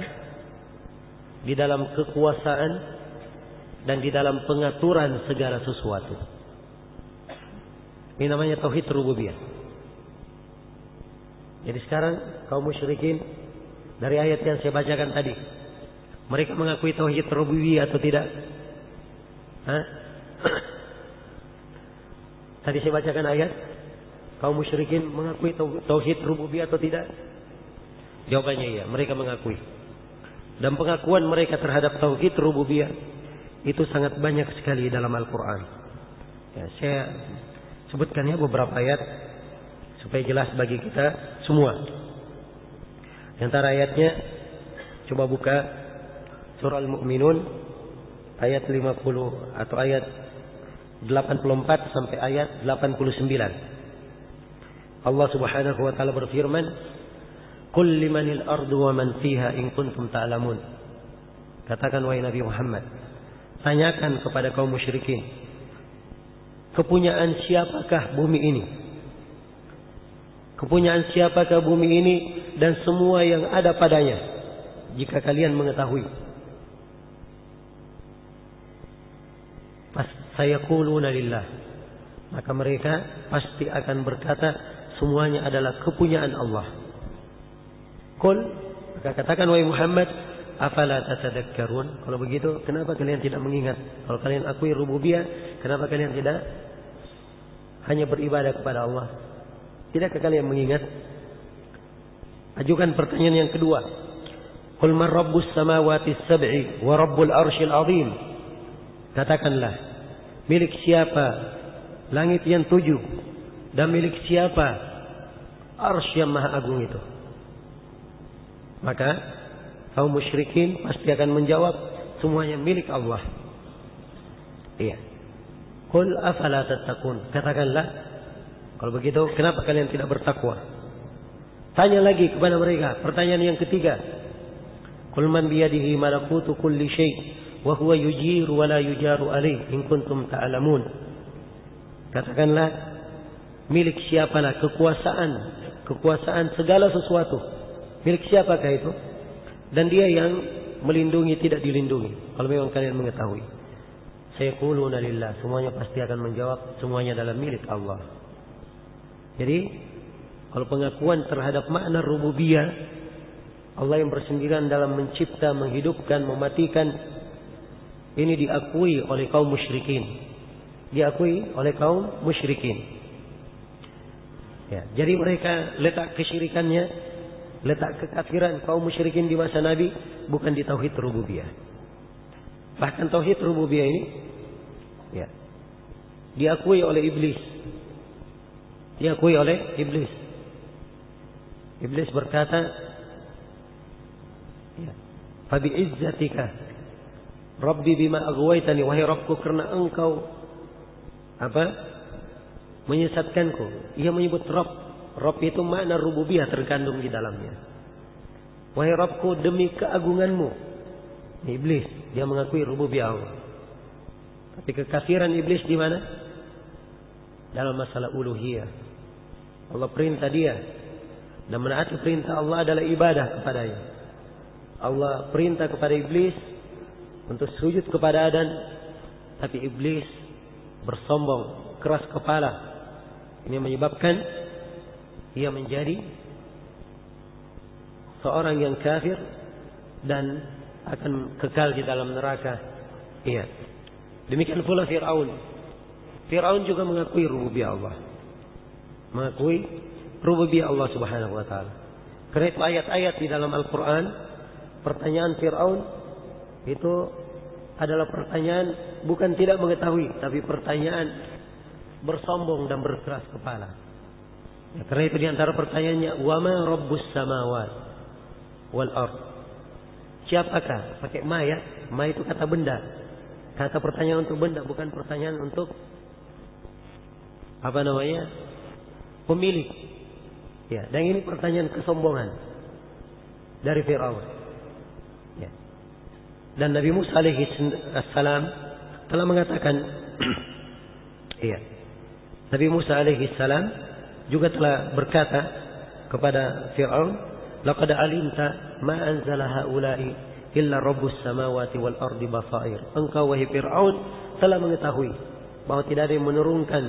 di dalam kekuasaan, dan di dalam pengaturan segala sesuatu. Ini namanya tauhid rububiyah. Jadi sekarang kaum musyrikin dari ayat yang saya bacakan tadi, mereka mengakui tauhid rububiyah atau tidak? Tadi saya bacakan ayat, kaum musyrikin mengakui tauhid rububiyah atau tidak? Jawabannya iya, mereka mengakui. Dan pengakuan mereka terhadap tauhid rububiyah itu sangat banyak sekali dalam Al-Quran. Ya, saya sebutkan ya beberapa ayat supaya jelas bagi kita semua. Di antara ayatnya, coba buka surah Al-Mu'minun ayat 50 atau ayat 84 sampai ayat 89. Allah Subhanahu wa taala berfirman, "Qul limanil ardu wa man fiha in kuntum ta'lamun." Katakan wahai Nabi Muhammad, tanyakan kepada kaum musyrikin, kepunyaan siapakah bumi ini? Kepunyaan siapakah bumi ini dan semua yang ada padanya, jika kalian mengetahui? Sayaquluna lillah. Maka mereka pasti akan berkata semuanya adalah kepunyaan Allah. Qul, maka katakan wahai Muhammad, afala tatadakkarun? Kalau begitu, kenapa kalian tidak mengingat? Kalau kalian akui rububiyah, kenapa kalian tidak hanya beribadah kepada Allah? Tidakkah kalian mengingat? Ajukan pertanyaan yang kedua. Qul man rabbus samawati sab'i wa rabbul arsyil azim? Katakanlah, milik siapa langit yang 7 dan milik siapa arsy yang maha agung itu. Maka kaum musyrikin pasti akan menjawab, semuanya milik Allah. Iya. Qul afala tattaqun. Katakanlah, kalau begitu kenapa kalian tidak bertakwa? Tanya lagi kepada mereka, pertanyaan yang ketiga. Qul man biyadihi malakutu kulli syai' wa huwa yujiru wa la yujaru alaih in kuntum ta'lamun. Katakanlah, milik siapalah kekuasaan segala sesuatu. Milik siapakah itu? Dan dia yang melindungi tidak dilindungi. Kalau memang kalian mengetahui. Sayaquluna lillah. Semuanya pasti akan menjawab, semuanya adalah milik Allah. Jadi, kalau pengakuan terhadap makna rububiyah, Allah yang bersendirian dalam mencipta, menghidupkan, mematikan, ini diakui oleh kaum musyrikin. Diakui oleh kaum musyrikin. Ya, jadi mereka letak kesyirikannya, letak kekafiran kaum musyrikin di masa Nabi bukan di tauhid rububiyah. Bahkan tauhid rububiyah ini ya, diakui oleh iblis. Diakui oleh iblis. Iblis berkata, ya, fa bi'izzatika Rabbi bima aghwaytani, wahai Rabbku karena engkau menyesatkanku. Ia menyebut Rabb. Rabb itu makna rububiyah terkandung di dalamnya. Wahai Rabbku demi keagunganmu. Iblis dia mengakui rububiyah Allah. Tapi kekafiran iblis di mana? Dalam masalah uluhiyah. Allah perintah dia, dan menaati perintah Allah adalah ibadah kepadanya. Allah perintah kepada iblis untuk sujud kepada Adam, tapi iblis bersombong, keras kepala. Ini menyebabkan ia menjadi seorang yang kafir dan akan kekal di dalam neraka. Iya. Demikian pula Fir'aun. Fir'aun juga mengakui rububiyah Allah. Mengakui rububiyah Allah Subhanahu wa taala. Karena itu ayat-ayat di dalam Al-Qur'an, pertanyaan Fir'aun itu adalah pertanyaan bukan tidak mengetahui, tapi pertanyaan bersombong dan berkeras kepala. Ya, karena itu di antara pertanyaannya, wa ma rabbus samawat wal ard. Siapakah? Pakai ma ya. Ma itu kata benda. Kata pertanyaan untuk benda, bukan pertanyaan untuk pemilik. Ya, dan ini pertanyaan kesombongan dari Fir'aun. Ya. Dan Nabi Musa alaihi salam telah mengatakan iya. Nabi Musa alaihi salam juga telah berkata kepada Fir'aun, laqad alimta ma anzala haula'i illa rabbus samawati wal ardi basair. Engkau wahai Fir'aun telah mengetahui bahwa tidak ada yang menurunkan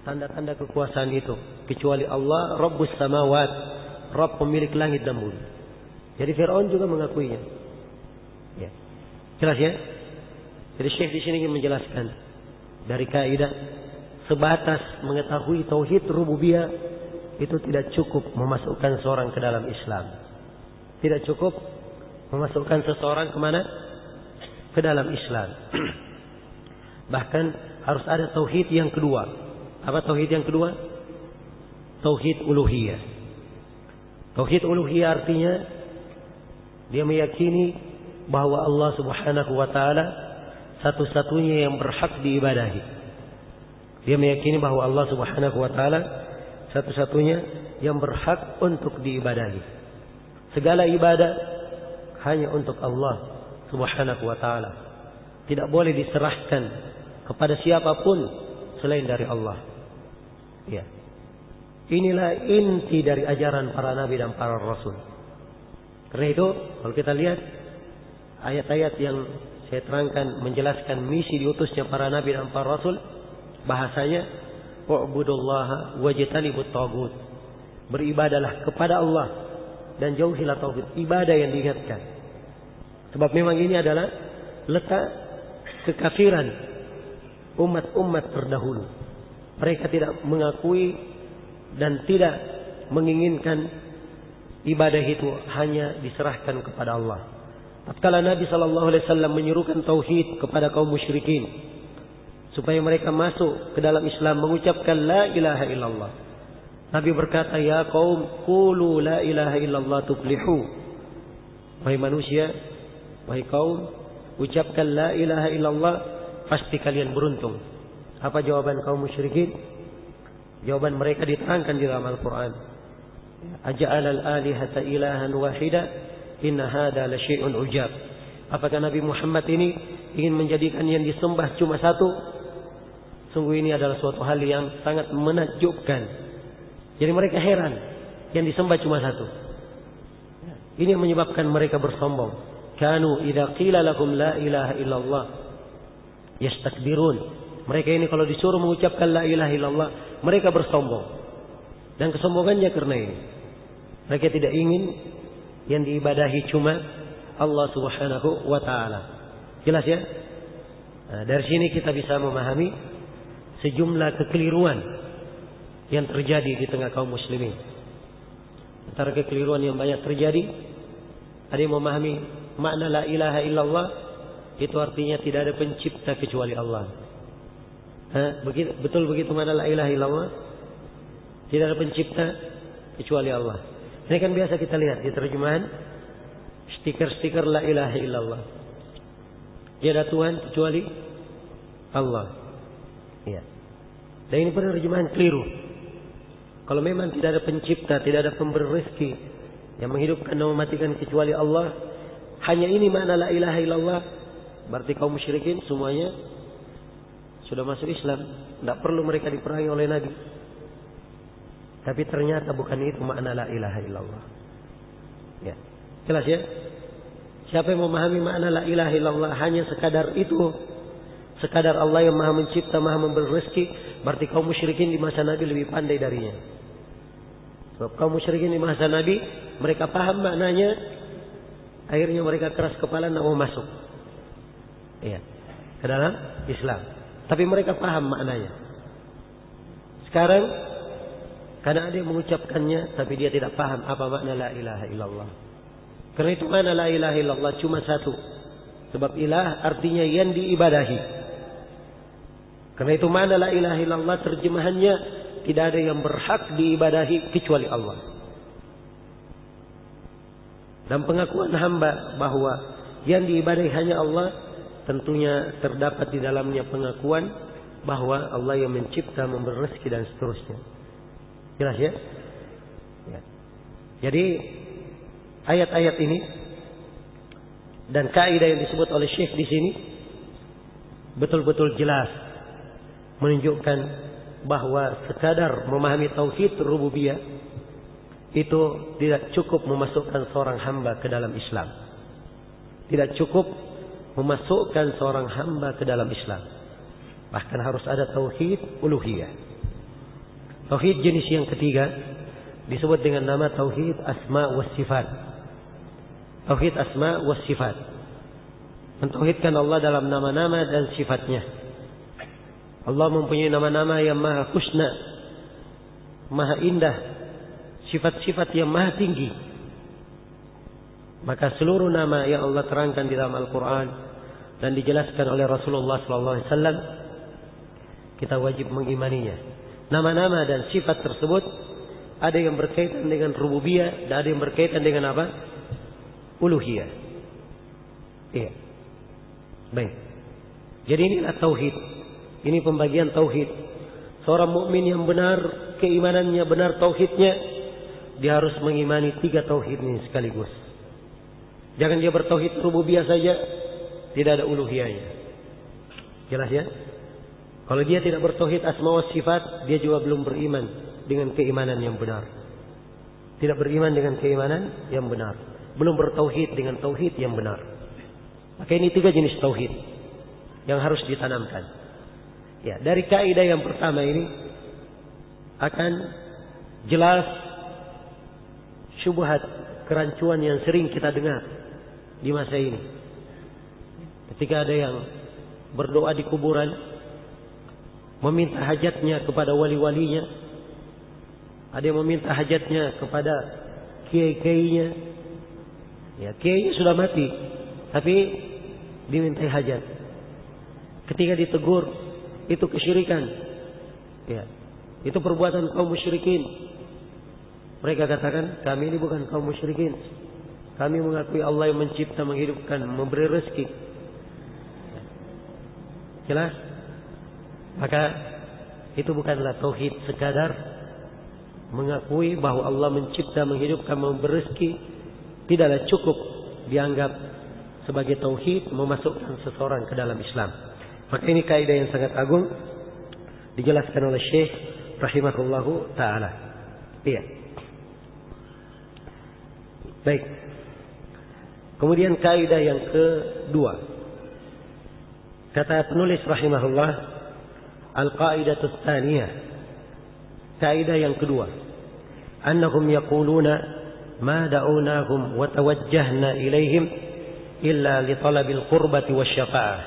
tanda-tanda kekuasaan itu kecuali Allah Rabbus samawat, Rabb pemilik langit dan bumi. Jadi Fir'aun juga mengakuinya. Ya. Jelas ya? Jadi Syekh di sini ingin menjelaskan dari kaidah sebatas mengetahui tauhid rububiyah itu tidak cukup memasukkan seorang ke dalam Islam. Tidak cukup memasukkan seseorang kemana? Ke dalam Islam. Bahkan harus ada tauhid yang kedua. Apa tauhid yang kedua? Tauhid uluhiyah. Tauhid uluhiyah artinya dia meyakini bahwa Allah Subhanahu wa taala satu-satunya yang berhak diibadahi. Dia meyakini bahwa Allah Subhanahu wa taala satu-satunya yang berhak untuk diibadahi. Segala ibadah hanya untuk Allah Subhanahu wa taala. Tidak boleh diserahkan kepada siapapun selain dari Allah. Ya. Inilah inti dari ajaran para nabi dan para rasul. Karena itu, kalau kita lihat ayat-ayat yang saya terangkan menjelaskan misi diutusnya para nabi dan para rasul, bahasanya wa'budullaha wajtanibut taghut. Beribadalah kepada Allah dan jauhilah tauhid, ibadah yang diingatkan. Sebab memang ini adalah letak kekafiran umat-umat terdahulu. Mereka tidak mengakui dan tidak menginginkan ibadah itu hanya diserahkan kepada Allah. Tatkala Nabi SAW menyerukan tauhid kepada kaum musyrikin supaya mereka masuk ke dalam Islam mengucapkan la ilaha illallah, Nabi berkata, ya qaum, qulu la ilaha illallah tuflihu. Wahai manusia, wahai kaum, ucapkan la ilaha illallah, pasti kalian beruntung. Apa jawaban kaum musyrikin? Jawaban mereka diterangkan di dalam Al-Quran. Aja'alal alihata ilahan wahida, inna hada la syai'un ujab. Apakah Nabi Muhammad ini ingin menjadikan yang disembah cuma satu? Sungguh ini adalah suatu hal yang sangat menakjubkan. Jadi mereka heran, yang disembah cuma satu. Ini yang menyebabkan mereka bersombong. Kanu idza qila lakum la ilaha illallah yastakbirun. Mereka ini kalau disuruh mengucapkan la ilaha illallah, mereka bersombong. Dan kesombongannya karena ini. Mereka tidak ingin yang diibadahi cuma Allah Subhanahu wa taala. Jelas ya? Nah, dari sini kita bisa memahami sejumlah kekeliruan yang terjadi di tengah kaum muslimin. Antara kekeliruan yang banyak terjadi, ada yang memahami makna la ilaha illallah itu artinya tidak ada pencipta kecuali Allah. Betul begitu makna la ilaha illallah? Tidak ada pencipta kecuali Allah. Ini kan biasa kita lihat di terjemahan stiker-stiker la ilaha illallah. Tidak ada Tuhan kecuali Allah. Ya. Dan ini penerjemahan keliru. Kalau memang tidak ada pencipta, tidak ada pemberi rezeki yang menghidupkan dan mematikan kecuali Allah, hanya ini makna la ilaha illallah, berarti kaum musyrikin semuanya sudah masuk Islam, tidak perlu mereka diperangi oleh Nabi. Tapi ternyata bukan itu makna la ilaha illallah. Ya, jelas ya? Siapa yang memahami makna la ilaha illallah hanya sekadar itu, sekadar Allah yang maha mencipta, maha memberi rezeki, berarti kaum musyrikin di masa Nabi lebih pandai darinya. Sebab kaum musyrikin di masa Nabi, mereka paham maknanya, akhirnya mereka keras kepala tidak mau masuk ke dalam Islam. Tapi mereka paham maknanya. Sekarang, karena ada yang mengucapkannya, tapi dia tidak paham apa makna la ilaha illallah. Karena itu makna la ilaha illallah cuma satu. Sebab ilah artinya yang diibadahi. Karena itu makna la ilaha illallah terjemahannya tidak ada yang berhak diibadahi kecuali Allah. Dan pengakuan hamba bahwa yang diibadahi hanya Allah, tentunya terdapat di dalamnya pengakuan bahwa Allah yang mencipta, memberi rezeki dan seterusnya. Jelas ya? Ya. Jadi ayat-ayat ini dan kaidah yang disebut oleh Syekh di sini betul-betul jelas menunjukkan bahwa sekadar memahami tauhid rububiyah itu tidak cukup memasukkan seorang hamba ke dalam Islam. Tidak cukup memasukkan seorang hamba ke dalam Islam. Bahkan harus ada tauhid uluhiyah. Tauhid jenis yang ketiga disebut dengan nama tauhid asma wa sifat. Tauhid asma wa sifat. Mentauhidkan Allah dalam nama-nama dan sifatnya. Allah mempunyai nama-nama yang maha husna, maha indah, sifat-sifat yang maha tinggi. Maka seluruh nama yang Allah terangkan di dalam Al-Quran dan dijelaskan oleh Rasulullah SAW, kita wajib mengimaninya. Nama-nama dan sifat tersebut ada yang berkaitan dengan rububiyah dan ada yang berkaitan dengan apa? Uluhiyah. Iya. Baik. Jadi inilah tauhid. Ini pembagian tauhid. Seorang mukmin yang benar keimanannya, benar tauhidnya, dia harus mengimani 3 tauhid ini sekaligus. Jangan dia bertauhid rububiyah saja, tidak ada uluhiyahnya. Jelas ya? Kalau dia tidak bertauhid asma wa sifat, dia juga belum beriman dengan keimanan yang benar. Tidak beriman dengan keimanan yang benar. Belum bertauhid dengan tauhid yang benar. Maka ini 3 jenis tauhid yang harus ditanamkan. Ya, dari kaidah yang pertama ini akan jelas syubhat, kerancuan yang sering kita dengar di masa ini. Ketika ada yang berdoa di kuburan, meminta hajatnya kepada wali-walinya, ada yang meminta hajatnya kepada kiai-kiainya. Ya, kiainya sudah mati, tapi dimintai hajat. Ketika ditegur, itu kesyirikan. Ya, itu perbuatan kaum musyrikin. Mereka katakan, kami ini bukan kaum musyrikin. Kami mengakui Allah yang mencipta, menghidupkan, memberi rezeki. Jelas? Maka itu bukanlah tauhid sekadar mengakui bahwa Allah mencipta, menghidupkan, memberi rezeki. Tidaklah cukup dianggap sebagai tauhid memasukkan seseorang ke dalam Islam. Maka ini kaidah yang sangat agung dijelaskan oleh Syekh rahimahullahu taala. Iya. Baik. Kemudian kaidah yang kedua. Kata penulis rahimahullah, al-qaidatus tsaniyah. Kaidah yang kedua. Annahum yaquluna ma da'unahum wa tawajjahna ilaihim illa li talabil qurbati wasyafa'ah.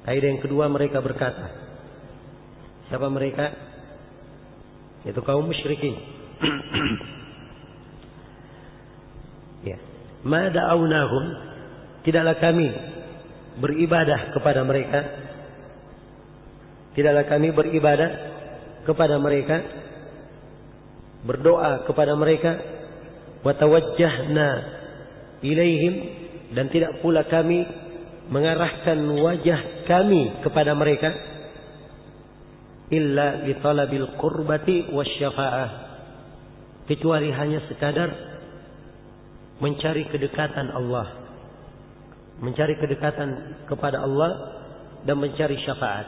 Kaidah yang kedua, mereka berkata. Siapa mereka? Itu kaum musyrikin. Ya. Ma da'awnahum, tidaklah kami beribadah kepada mereka. Tidaklah kami beribadah kepada mereka, berdoa kepada mereka, wa tawajjahna ilaihim, dan tidak pula kami mengarahkan wajah kami kepada mereka, illa li talabil qurbati wasyafa'ah, kecuali hanya sekadar mencari kedekatan Allah, mencari kedekatan kepada Allah dan mencari syafaat.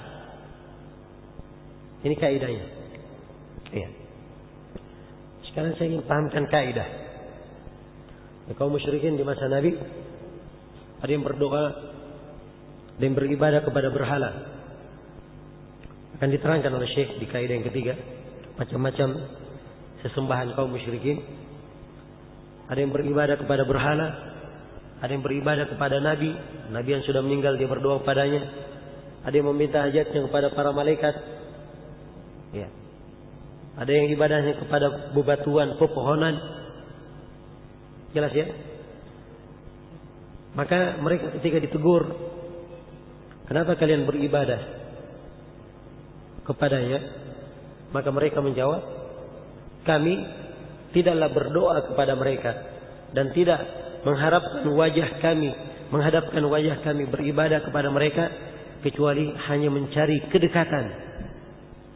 Ini kaidahnya. Iya. Sekarang saya ingin pahamkan kaidah. Kaum musyrikin di masa Nabi, ada yang berdoa, ada yang beribadah kepada berhala. Akan diterangkan oleh Syekh di kaidah yang ketiga, macam-macam sesembahan kaum musyrikin. Ada yang beribadah kepada berhala, ada yang beribadah kepada nabi yang sudah meninggal, dia berdoa kepadanya. Ada yang meminta hajatnya kepada para malaikat. Ya. Ada yang ibadahnya kepada bebatuan, pepohonan. Jelas ya? Maka mereka ketika ditegur, kenapa kalian beribadah kepadanya? Maka mereka menjawab, kami tidaklah berdoa kepada mereka dan tidak menghadapkan wajah kami beribadah kepada mereka, kecuali hanya mencari kedekatan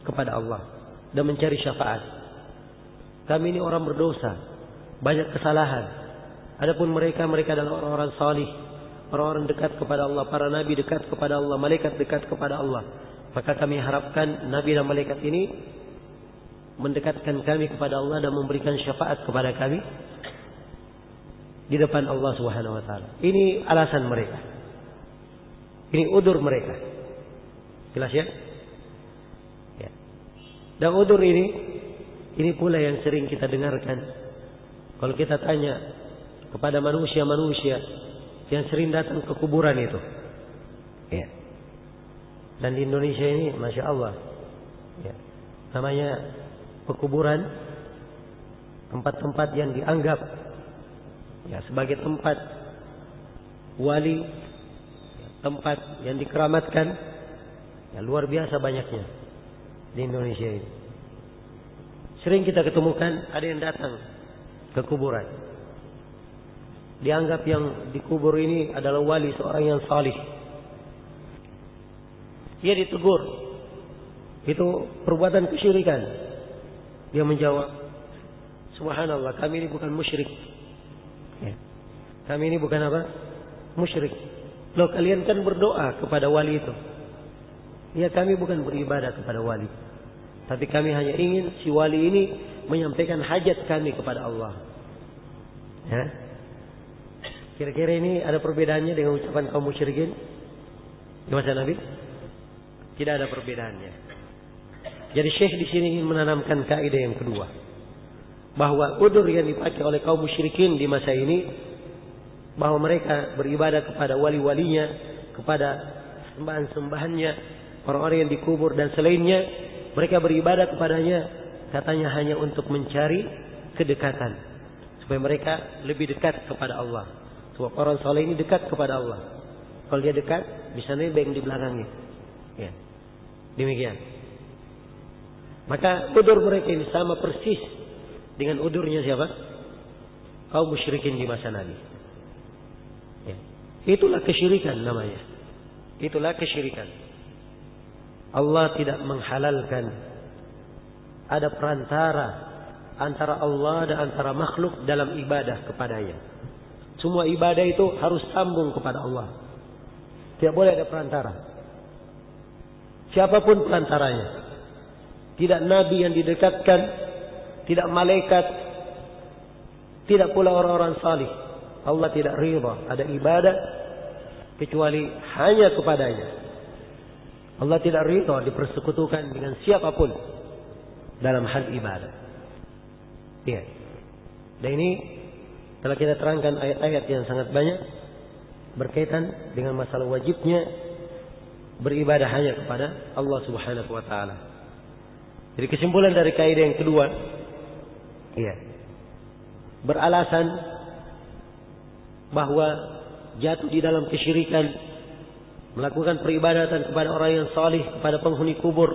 kepada Allah dan mencari syafaat. Kami ini orang berdosa, banyak kesalahan. Adapun mereka adalah orang-orang salih, orang-orang dekat kepada Allah, para nabi dekat kepada Allah, malaikat dekat kepada Allah. Maka kami harapkan nabi dan malaikat ini mendekatkan kami kepada Allah dan memberikan syafaat kepada kami di depan Allah Subhanahu wa taala. Ini alasan mereka. Ini udzur mereka. Jelas ya? Ya. Dan udzur ini pula yang sering kita dengarkan. Kalau kita tanya kepada manusia-manusia yang sering datang ke kuburan itu. Ya. Dan di Indonesia ini Masya Allah, ya, namanya pekuburan, tempat-tempat yang dianggap ya sebagai tempat wali, ya, tempat yang dikeramatkan, ya, luar biasa banyaknya di Indonesia ini. Sering kita ketemukan ada yang datang ke kuburan, dianggap yang dikubur ini adalah wali, seorang yang salih. Dia ditegur, itu perbuatan kesyirikan. Dia menjawab, subhanallah, kami ini bukan musyrik. Ya. Kami ini bukan apa? Musyrik. Loh, kalian kan berdoa kepada wali itu. Ya, kami bukan beribadah kepada wali, tapi kami hanya ingin si wali ini menyampaikan hajat kami kepada Allah. Ya. Kira-kira ini ada perbedaannya dengan ucapan kaum musyrikin di masa Nabi? Tidak ada perbedaannya. Jadi Syekh di sini ingin menanamkan kaidah yang kedua, bahwa udzur yang dipakai oleh kaum musyrikin di masa ini, bahwa mereka beribadah kepada wali-walinya, kepada sembahan-sembahannya, orang-orang yang dikubur dan selainnya, mereka beribadah kepadanya, katanya hanya untuk mencari kedekatan, supaya mereka lebih dekat kepada Allah. Sebab orang saleh ini dekat kepada Allah. Kalau dia dekat, bisa nebeng di belakangnya. Ya. Demikian. Maka udzur mereka ini sama persis dengan udurnya siapa? Kaum musyrikin di masa Nabi. Ya. Itulah kesyirikan namanya. Itulah kesyirikan. Allah tidak menghalalkan ada perantara antara Allah dan antara makhluk dalam ibadah kepadanya. Semua ibadah itu harus sambung kepada Allah. Tidak boleh ada perantara. Siapapun perantaranya. Tidak nabi yang didekatkan, tidak malaikat, tidak pula orang-orang salih. Allah tidak ridha ada ibadah kecuali hanya kepadanya. Allah tidak ridha dipersekutukan dengan siapapun dalam hal ibadah. Ya. Dan ini telah kita terangkan ayat-ayat yang sangat banyak berkaitan dengan masalah wajibnya beribadah hanya kepada Allah Subhanahu wa taala. Jadi kesimpulan dari kaidah yang kedua, ya, beralasan bahwa jatuh di dalam kesyirikan, melakukan peribadatan kepada orang yang salih, kepada penghuni kubur,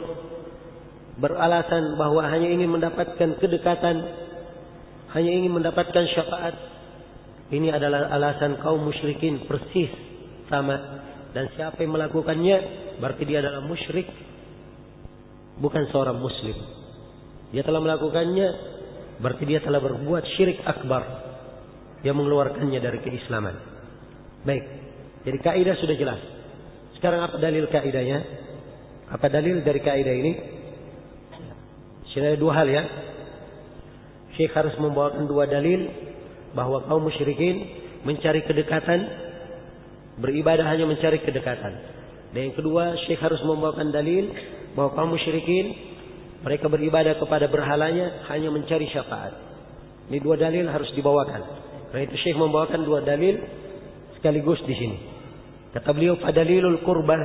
beralasan bahwa hanya ingin mendapatkan kedekatan, hanya ingin mendapatkan syafaat. Ini adalah alasan kaum musyrikin persis sama. Dan siapa yang melakukannya berarti dia adalah musyrik, bukan seorang muslim. Dia telah melakukannya berarti dia telah berbuat syirik akbar yang mengeluarkannya dari keislaman. Baik, jadi kaidah sudah jelas. Sekarang apa dalil kaidahnya? Apa dalil dari kaidah ini? Ada dua hal ya. Syekh harus membawakan dua dalil bahwa kaum musyrikin mencari kedekatan, beribadah hanya mencari kedekatan. Dan yang kedua, Syekh harus membawakan dalil bahwa kaum musyrikin mereka beribadah kepada berhalanya hanya mencari syafaat. Ini dua dalil harus dibawakan. Karena itu Syekh membawakan dua dalil sekaligus di sini. Kata beliau, "Fadalilul qurbah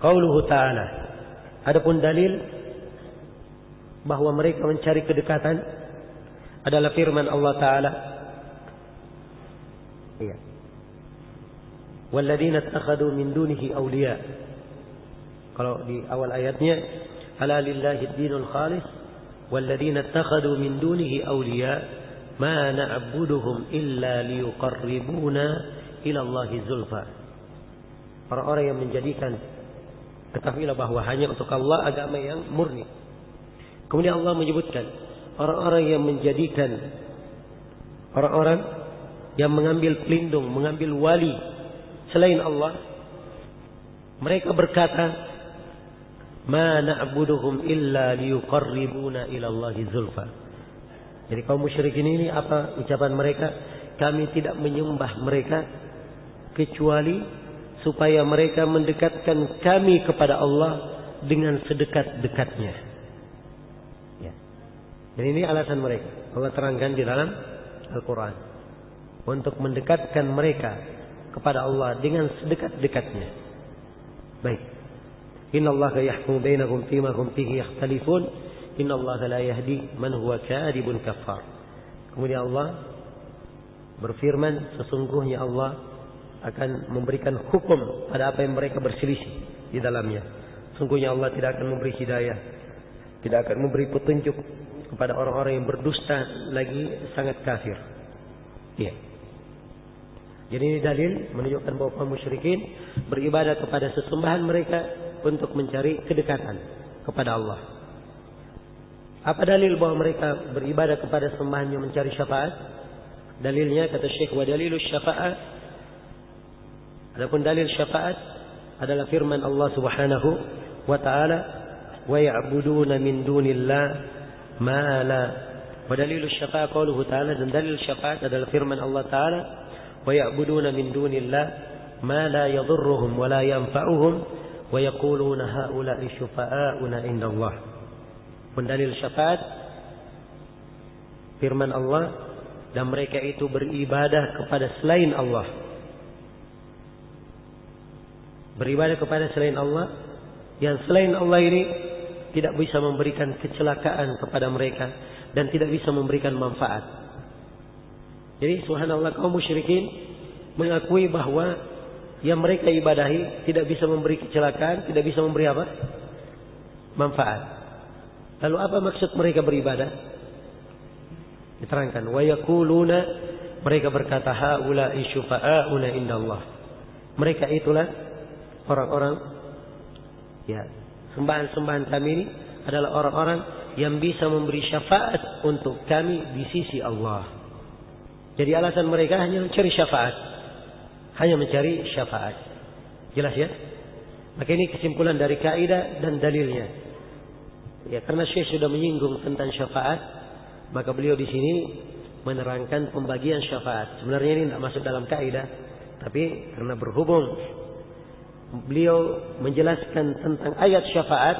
qauluhu ta'ala." Adapun dalil bahwa mereka mencari kedekatan adalah firman Allah Ta'ala. Iya. "Walladzina ittakhadhu min dunihi awliya." Kalau di awal ayatnya, "Ala lillahi ad-dinul khalis walladzina ittakhadhu min dunihi awliya ma na'buduhum illa liyuqarribuna ila Allahi zulfa." Orang-orang yang menjadikan, ketahuilah bahwa hanya untuk Allah agama yang murni. Kemudian Allah menyebutkan orang-orang yang menjadikan, orang-orang yang mengambil pelindung, mengambil wali selain Allah. Mereka berkata, "Ma na'buduhum illa liyuqarribuna ila Allahi zulfa." Jadi kaum musyrikin ini apa ucapan mereka? Kami tidak menyembah mereka kecuali supaya mereka mendekatkan kami kepada Allah dengan sedekat-dekatnya. Ya. Dan ini alasan mereka. Allah terangkan di dalam Al-Quran. Untuk mendekatkan mereka kepada Allah dengan sedekat-dekatnya. Baik. Inna Allah yahkum bainakum fima hum fihi yakhtalifun. Inna Allah la yahdi man huwa kadibun kafar. Kemudian Allah berfirman, sesungguhnya Allah akan memberikan hukum pada apa yang mereka berselisih di dalamnya. Sungguhnya Allah tidak akan memberi hidayah, tidak akan memberi petunjuk kepada orang-orang yang berdusta lagi sangat kafir. Iya. Jadi ini dalil menunjukkan bahwa kaum musyrikin beribadah kepada sesembahan mereka untuk mencari kedekatan kepada Allah. Apa dalil bahwa mereka beribadah kepada sembahan yang mencari syafaat? Dalilnya kata Syekh, wa dalilus syafa'ah. Adapun dalil syafaat adalah firman Allah Subhanahu wa taala, wa ya'buduna min dunillah ma la. Wa dalilus syafa'ah qauluhu ta'ala, dan dalil syafaat adalah firman Allah taala, wa ya'buduna min dunillah ma la yadhurruhum wa la yanfa'uhum wa yaquluna haula'i syufa'auna indallah. Pendalil syafaat firman Allah, dan mereka itu beribadah kepada selain Allah. Beribadah kepada selain Allah, yang selain Allah ini tidak bisa memberikan kecelakaan kepada mereka dan tidak bisa memberikan manfaat. Jadi subhanallah, kaum musyrikin mengakui bahwa yang mereka ibadahi tidak bisa memberi kecelakaan, tidak bisa memberi apa? Manfaat. Lalu apa maksud mereka beribadah? Diterangkan, wa yaquluna, mereka berkata, haula'i syufa'auna indallah. Mereka itulah orang-orang, ya, sembahan-sembahan kami ini adalah orang-orang yang bisa memberi syafaat untuk kami di sisi Allah. Jadi alasan mereka hanya mencari syafaat. Hanya mencari syafaat. Jelas ya? Maka ini kesimpulan dari kaidah dan dalilnya. Ya, karena Syekh sudah menyinggung tentang syafaat, maka beliau di sini menerangkan pembagian syafaat. Sebenarnya ini tidak masuk dalam kaidah, tapi karena berhubung beliau menjelaskan tentang ayat syafaat,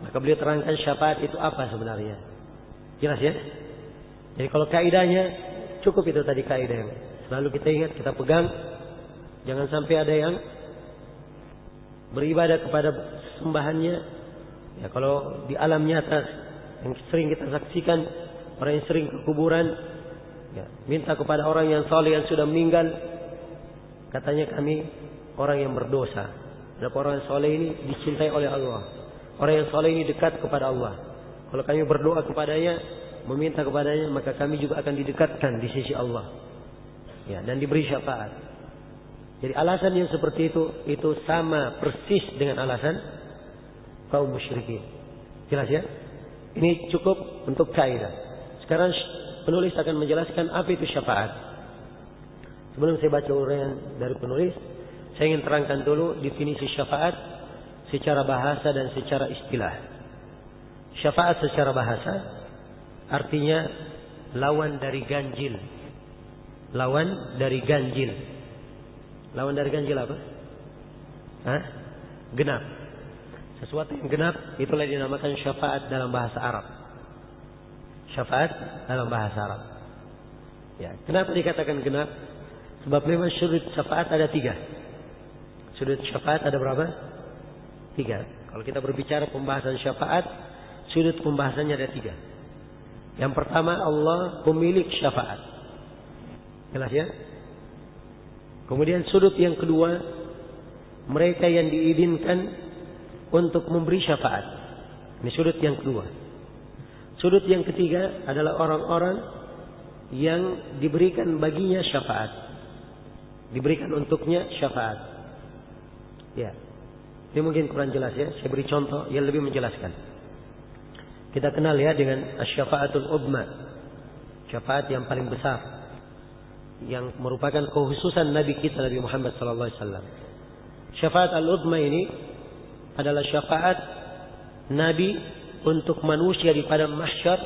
maka beliau terangkan syafaat itu apa sebenarnya. Jelas ya? Jadi kalau kaidahnya cukup itu tadi kaidah. Selalu kita ingat, kita pegang. Jangan sampai ada yang beribadah kepada sembahannya. Ya, kalau di alam nyata yang sering kita saksikan, orang yang sering ke kuburan, ya, minta kepada orang yang saleh yang sudah meninggal, katanya kami orang yang berdosa. Dan orang yang saleh ini dicintai oleh Allah. Orang yang saleh ini dekat kepada Allah. Kalau kami berdoa kepadanya, meminta kepadanya, maka kami juga akan didekatkan di sisi Allah. Ya, dan diberi syafaat. Jadi alasan yang seperti itu sama persis dengan alasan kaum musyrikin. Jelas ya? Ini cukup untuk kaidah. Sekarang penulis akan menjelaskan apa itu syafaat. Sebelum saya baca uraian dari penulis, saya ingin terangkan dulu definisi syafaat secara bahasa dan secara istilah. Syafaat secara bahasa artinya lawan dari ganjil. Lawan dari ganjil. Lawan dari ganjil apa? Genap. Sesuatu yang genap itulah dinamakan syafaat dalam bahasa Arab. Syafaat dalam bahasa Arab. Ya, kenapa dikatakan genap? Sebab memang sudut syafaat ada 3. Sudut syafaat ada berapa? 3. Kalau kita berbicara pembahasan syafaat, sudut pembahasannya ada 3. Yang pertama, Allah pemilik syafaat. Jelas ya? Kemudian sudut yang kedua, mereka yang diizinkan untuk memberi syafaat. Ini sudut yang kedua. Sudut yang ketiga adalah orang-orang yang diberikan baginya syafaat. Diberikan untuknya syafaat. Ya. Ini mungkin kurang jelas ya. Saya beri contoh yang lebih menjelaskan. Kita kenal ya dengan asy-syafaatul udma. Syafaat yang paling besar. Yang merupakan kekhususan Nabi kita Nabi Muhammad SAW. Syafaat al-udma ini adalah syafaat Nabi untuk manusia di padang mahsyar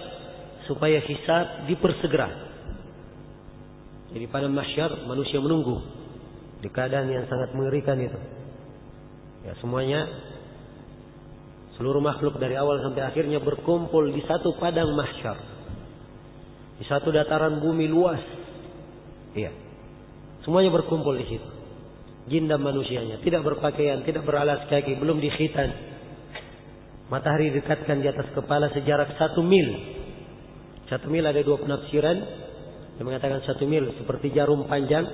supaya hisab dipersegera. Jadi pada mahsyar manusia menunggu di keadaan yang sangat mengerikan itu. Ya, semuanya, seluruh makhluk dari awal sampai akhirnya berkumpul di satu padang mahsyar, di satu dataran bumi luas. Iya, semuanya berkumpul di situ. Jin dan manusianya, tidak berpakaian, tidak beralas kaki, belum dikhitan. Matahari dekatkan di atas kepala sejarak 1 mil. 1 mil ada 2 penafsiran. Yang mengatakan 1 mil seperti jarum panjang,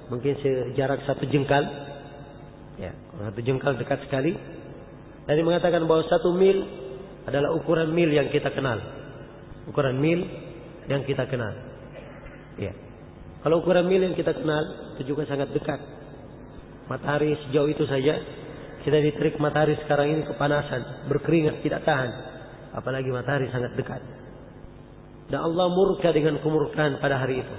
mungkin sejarak 1 jengkal. Ya, 1 jengkal dekat sekali. Dan yang mengatakan bahwa 1 mil adalah ukuran mil yang kita kenal. Ukuran mil yang kita kenal. Ya. Kalau ukuran mil yang kita kenal itu juga sangat dekat. Matahari sejauh itu saja kita diterik matahari sekarang ini kepanasan, berkeringat, tidak tahan. Apalagi matahari sangat dekat. Dan Allah murka dengan kemurkaan pada hari itu.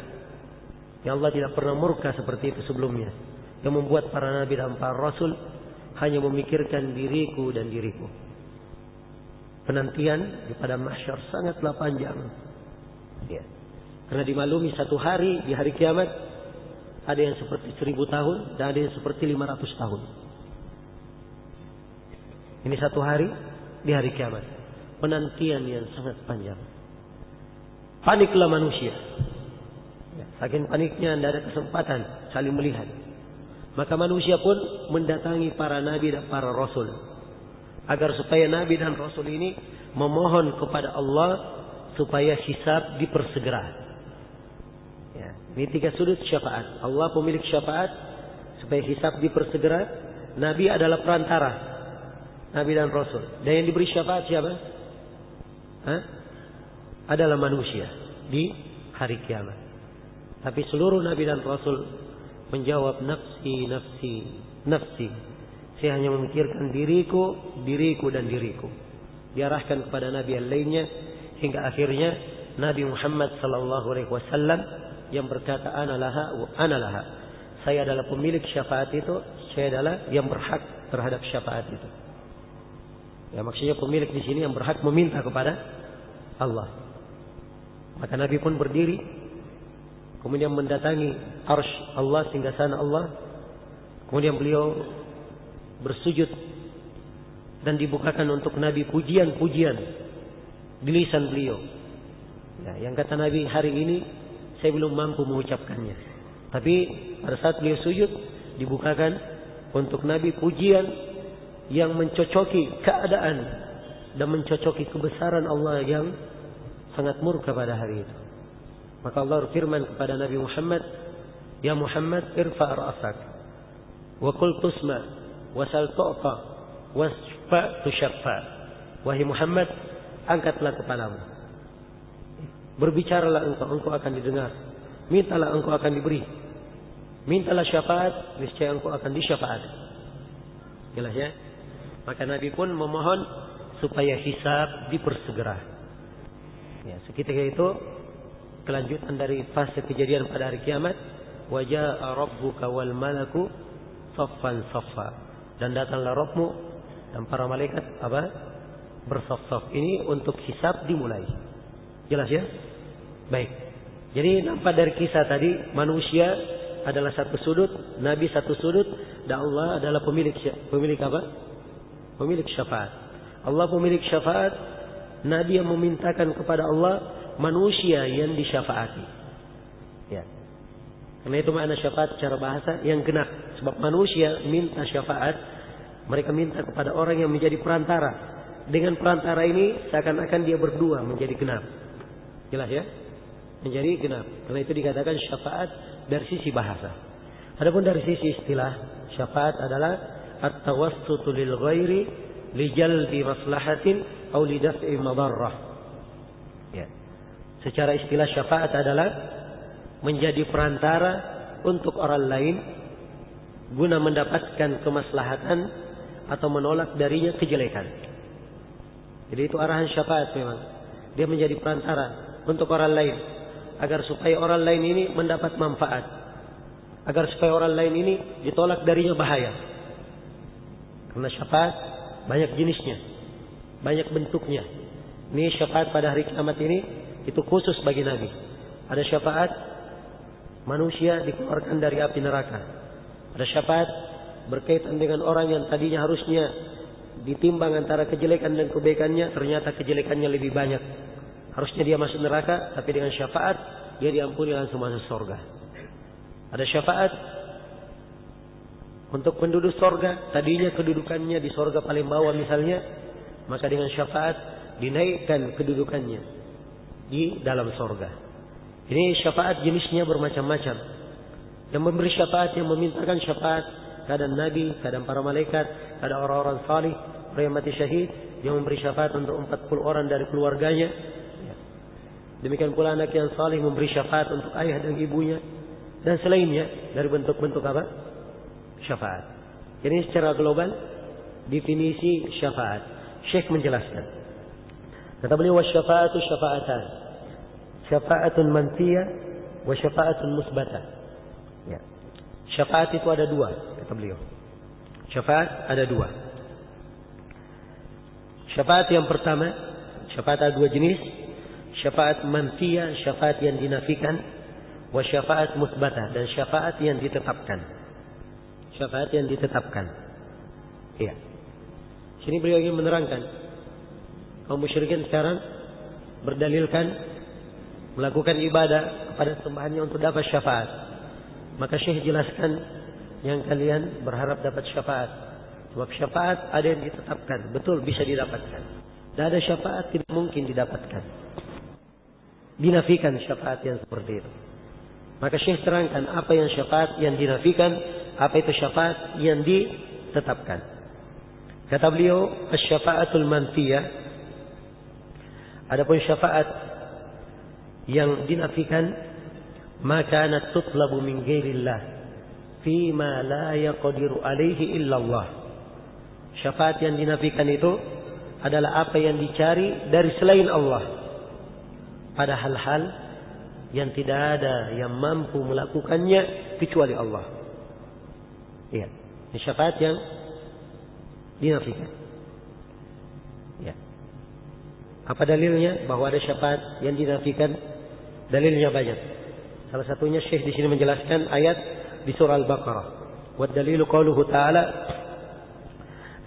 Ya, Allah tidak pernah murka seperti itu sebelumnya. Yang membuat para nabi dan para rasul hanya memikirkan diriku dan diriku. Penantian di padang mahsyar sangatlah panjang. Ya. Karena dimaklumi 1 hari di hari kiamat ada yang seperti 1000 tahun dan ada yang seperti 500 tahun. Ini 1 hari di hari kiamat. Penantian yang sangat panjang. Paniklah manusia. Ya, saking paniknya tidak ada kesempatan saling melihat. Maka manusia pun mendatangi para nabi dan para rasul. Agar supaya nabi dan rasul ini memohon kepada Allah supaya hisab dipersegera. Ya, ini 3 sudut syafaat. Allah pemilik syafaat supaya hisab dipersegera. Nabi adalah perantara, nabi dan rasul. Dan yang diberi syafaat siapa? Adalah manusia. di hari kiamat. Tapi seluruh nabi dan rasul menjawab nafsi, nafsi, nafsi. Saya hanya memikirkan diriku, diriku dan diriku. Diarahkan kepada nabi yang lainnya hingga akhirnya Nabi Muhammad sallallahu alaihi wasallam yang berkata ana laha. Saya adalah pemilik syafaat itu, saya adalah yang berhak terhadap syafaat itu. Ya, maksudnya pemilik di sini yang berhak meminta kepada Allah. Maka Nabi pun berdiri, kemudian mendatangi arsy Allah, singgasana Allah. Kemudian beliau bersujud dan dibukakan untuk Nabi pujian-pujian di lisan beliau. Ya, yang kata Nabi, hari ini saya belum mampu mengucapkannya. Tapi pada saat beliau sujud, dibukakan untuk Nabi pujian yang mencocoki keadaan dan mencocoki kebesaran Allah yang sangat murka pada hari itu. Maka Allah berfirman kepada Nabi Muhammad, ya Muhammad, irfa' ra'sak wa qul tusma wa sal tu'ta wasfa tushaffa. Wahai Muhammad, angkatlah kepalamu, berbicaralah engkau akan didengar, mintalah engkau akan diberi, mintalah syafaat, niscaya engkau akan disyafaati. Jelas ya? Maka Nabi pun memohon supaya hisab dipersegera. Ya, seketika itu kelanjutan dari fase kejadian pada hari kiamat, wa jaa rabbuka wal malaku saffan saffa, dan datanglah Rabbmu dan para malaikat bersaf-saf. Ini untuk hisab dimulai. Jelas ya? Baik. Jadi nampak dari kisah tadi, manusia adalah satu sudut, Nabi satu sudut, dan Allah adalah pemilik apa? Pemilik syafaat. Allah pemilik syafaat, Nabi yang memintakan kepada Allah, manusia yang disyafaati. Ya. Karena itu makna syafaat secara bahasa yang genap. Sebab manusia minta syafaat, mereka minta kepada orang yang menjadi perantara. Dengan perantara ini seakan-akan dia berdua menjadi genap. Jelas ya? Menjadi genap. Karena itu dikatakan syafaat dari sisi bahasa. Adapun dari sisi istilah, syafaat adalah at-tawassutu lil ghairi li jalbi maslahatin aw li daf'i madarrah. Ya. Secara istilah syafaat adalah menjadi perantara untuk orang lain guna mendapatkan kemaslahatan atau menolak darinya kejelekan. Jadi itu arahan syafaat memang. Dia menjadi perantara untuk orang lain agar supaya orang lain ini mendapat manfaat, agar supaya orang lain ini ditolak darinya bahaya. Karena syafaat banyak jenisnya, banyak bentuknya. Ini syafaat pada hari kiamat ini itu khusus bagi Nabi. Ada syafaat manusia dikeluarkan dari api neraka. Ada syafaat berkaitan dengan orang yang tadinya harusnya ditimbang antara kejelekan dan kebaikannya, ternyata kejelekannya lebih banyak. Harusnya dia masuk neraka, tapi dengan syafaat dia diampuni langsung masuk surga. Ada syafaat untuk penduduk surga, tadinya kedudukannya di surga paling bawah misalnya, maka dengan syafaat dinaikkan kedudukannya di dalam surga. Ini syafaat jenisnya bermacam-macam. Yang memberi syafaat, yang memintakan syafaat, kadang Nabi, kadang para malaikat, kadang orang-orang salih, orang yang mati syahid, yang memberi syafaat untuk 40 orang dari keluarganya. Demikian pula anak yang salih memberi syafaat untuk ayah dan ibunya, dan selainnya dari bentuk-bentuk apa? Syafaat. Ini secara global definisi syafaat. Syekh menjelaskan. Kata beliau, wasyafaatu syafaatan. Syafaatun manfiyah wa syafaatun musbatah. Ya. Syafaat itu ada dua, kata beliau. Syafaat ada dua. Syafaat yang pertama, syafaat ada dua jenis. Syafaat manfiyah, syafaat yang dinafikan, wa syafaat musbatah, dan syafaat yang ditetapkan. Syafaat yang ditetapkan. Iya. Sini beliau ingin menerangkan, kaum musyrikin sekarang berdalilkan melakukan ibadah kepada sembahannya untuk dapat syafaat. Maka Syekh jelaskan yang kalian berharap dapat syafaat. Sebab syafaat ada yang ditetapkan, betul bisa didapatkan. Dan ada syafaat tidak mungkin didapatkan. Dinafikan syafaat yang seperti itu. Maka Syekh terangkan apa yang syafaat yang dinafikan, apa itu syafaat yang ditetapkan. Kata beliau, asy-syafa'atul manfiyah. Adapun syafaat yang dinafikan maka kanat tutlabu min ghairillah fima la yaqdiru alaihi illallah. Syafaat yang dinafikan itu adalah apa yang dicari dari selain Allah pada hal-hal yang tidak ada yang mampu melakukannya kecuali Allah. Iya, ini syafaat yang dinafikan. Ya. Apa dalilnya bahwa ada syafaat yang dinafikan? Dalilnya banyak. Salah satunya Syekh di sini menjelaskan ayat di surah Al-Baqarah. Wa dalilu qauluhu ta'ala,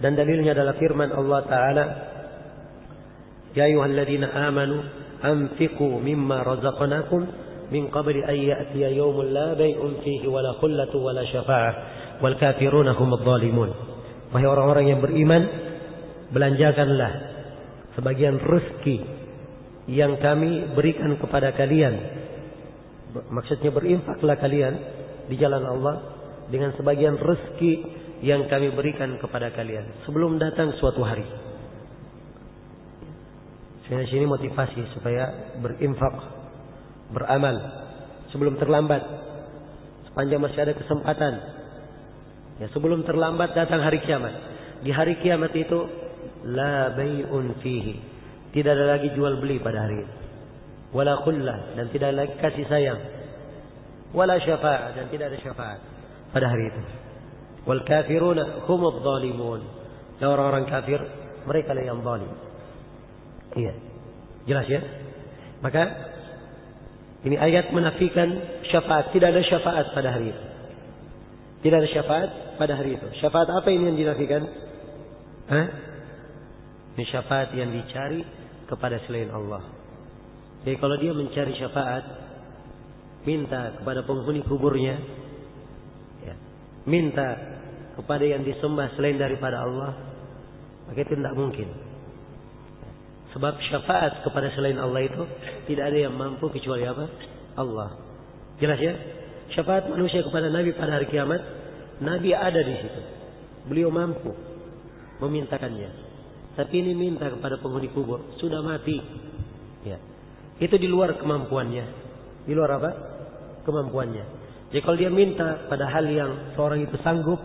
dan dalilnya adalah firman Allah Ta'ala, ya ayyuhalladzina amanu anfiqu mimma razaqnakum min qabli an ya'tiya yawmun la bay'un fihi wala khullatu wala syafa'ah wal kafiruna humudz zalimun. Wahai orang-orang yang beriman, belanjakanlah sebagian rezeki yang kami berikan kepada kalian. Maksudnya berinfaklah kalian di jalan Allah dengan sebagian rezeki yang kami berikan kepada kalian sebelum datang suatu hari. Sini motivasi supaya berinfak, beramal sebelum terlambat, sepanjang masih ada kesempatan. Ya, sebelum terlambat datang hari kiamat. Di hari kiamat itu la bay'un fihi, tidak ada lagi jual beli pada hari itu. Wala khullah, dan tidak ada lagi kasih sayang. Wala syafa'ah, dan tidak ada syafaat pada hari itu. Wal kafiruna humudz zalimun, dan orang-orang kafir mereka lah yang zalim. Iya, jelas ya. Maka ini ayat menafikan syafaat, tidak ada syafaat pada hari itu. Tidak ada syafaat pada hari itu. Syafaat apa ini yang dinafikan? Ini syafaat yang dicari kepada selain Allah. Jadi kalau dia mencari syafaat, minta kepada penghuni kuburnya, ya, minta kepada yang disembah selain daripada Allah, maka itu tidak mungkin. Sebab syafaat kepada selain Allah itu tidak ada yang mampu kecuali apa? Allah. Jelas ya? Syafaat manusia kepada Nabi pada hari kiamat, Nabi ada di situ. Beliau mampu memintakannya. Tapi ini minta kepada penghuni kubur, sudah mati. Ya. Itu di luar kemampuannya. Di luar apa? Kemampuannya. Jadi kalau dia minta pada hal yang seorang itu sanggup,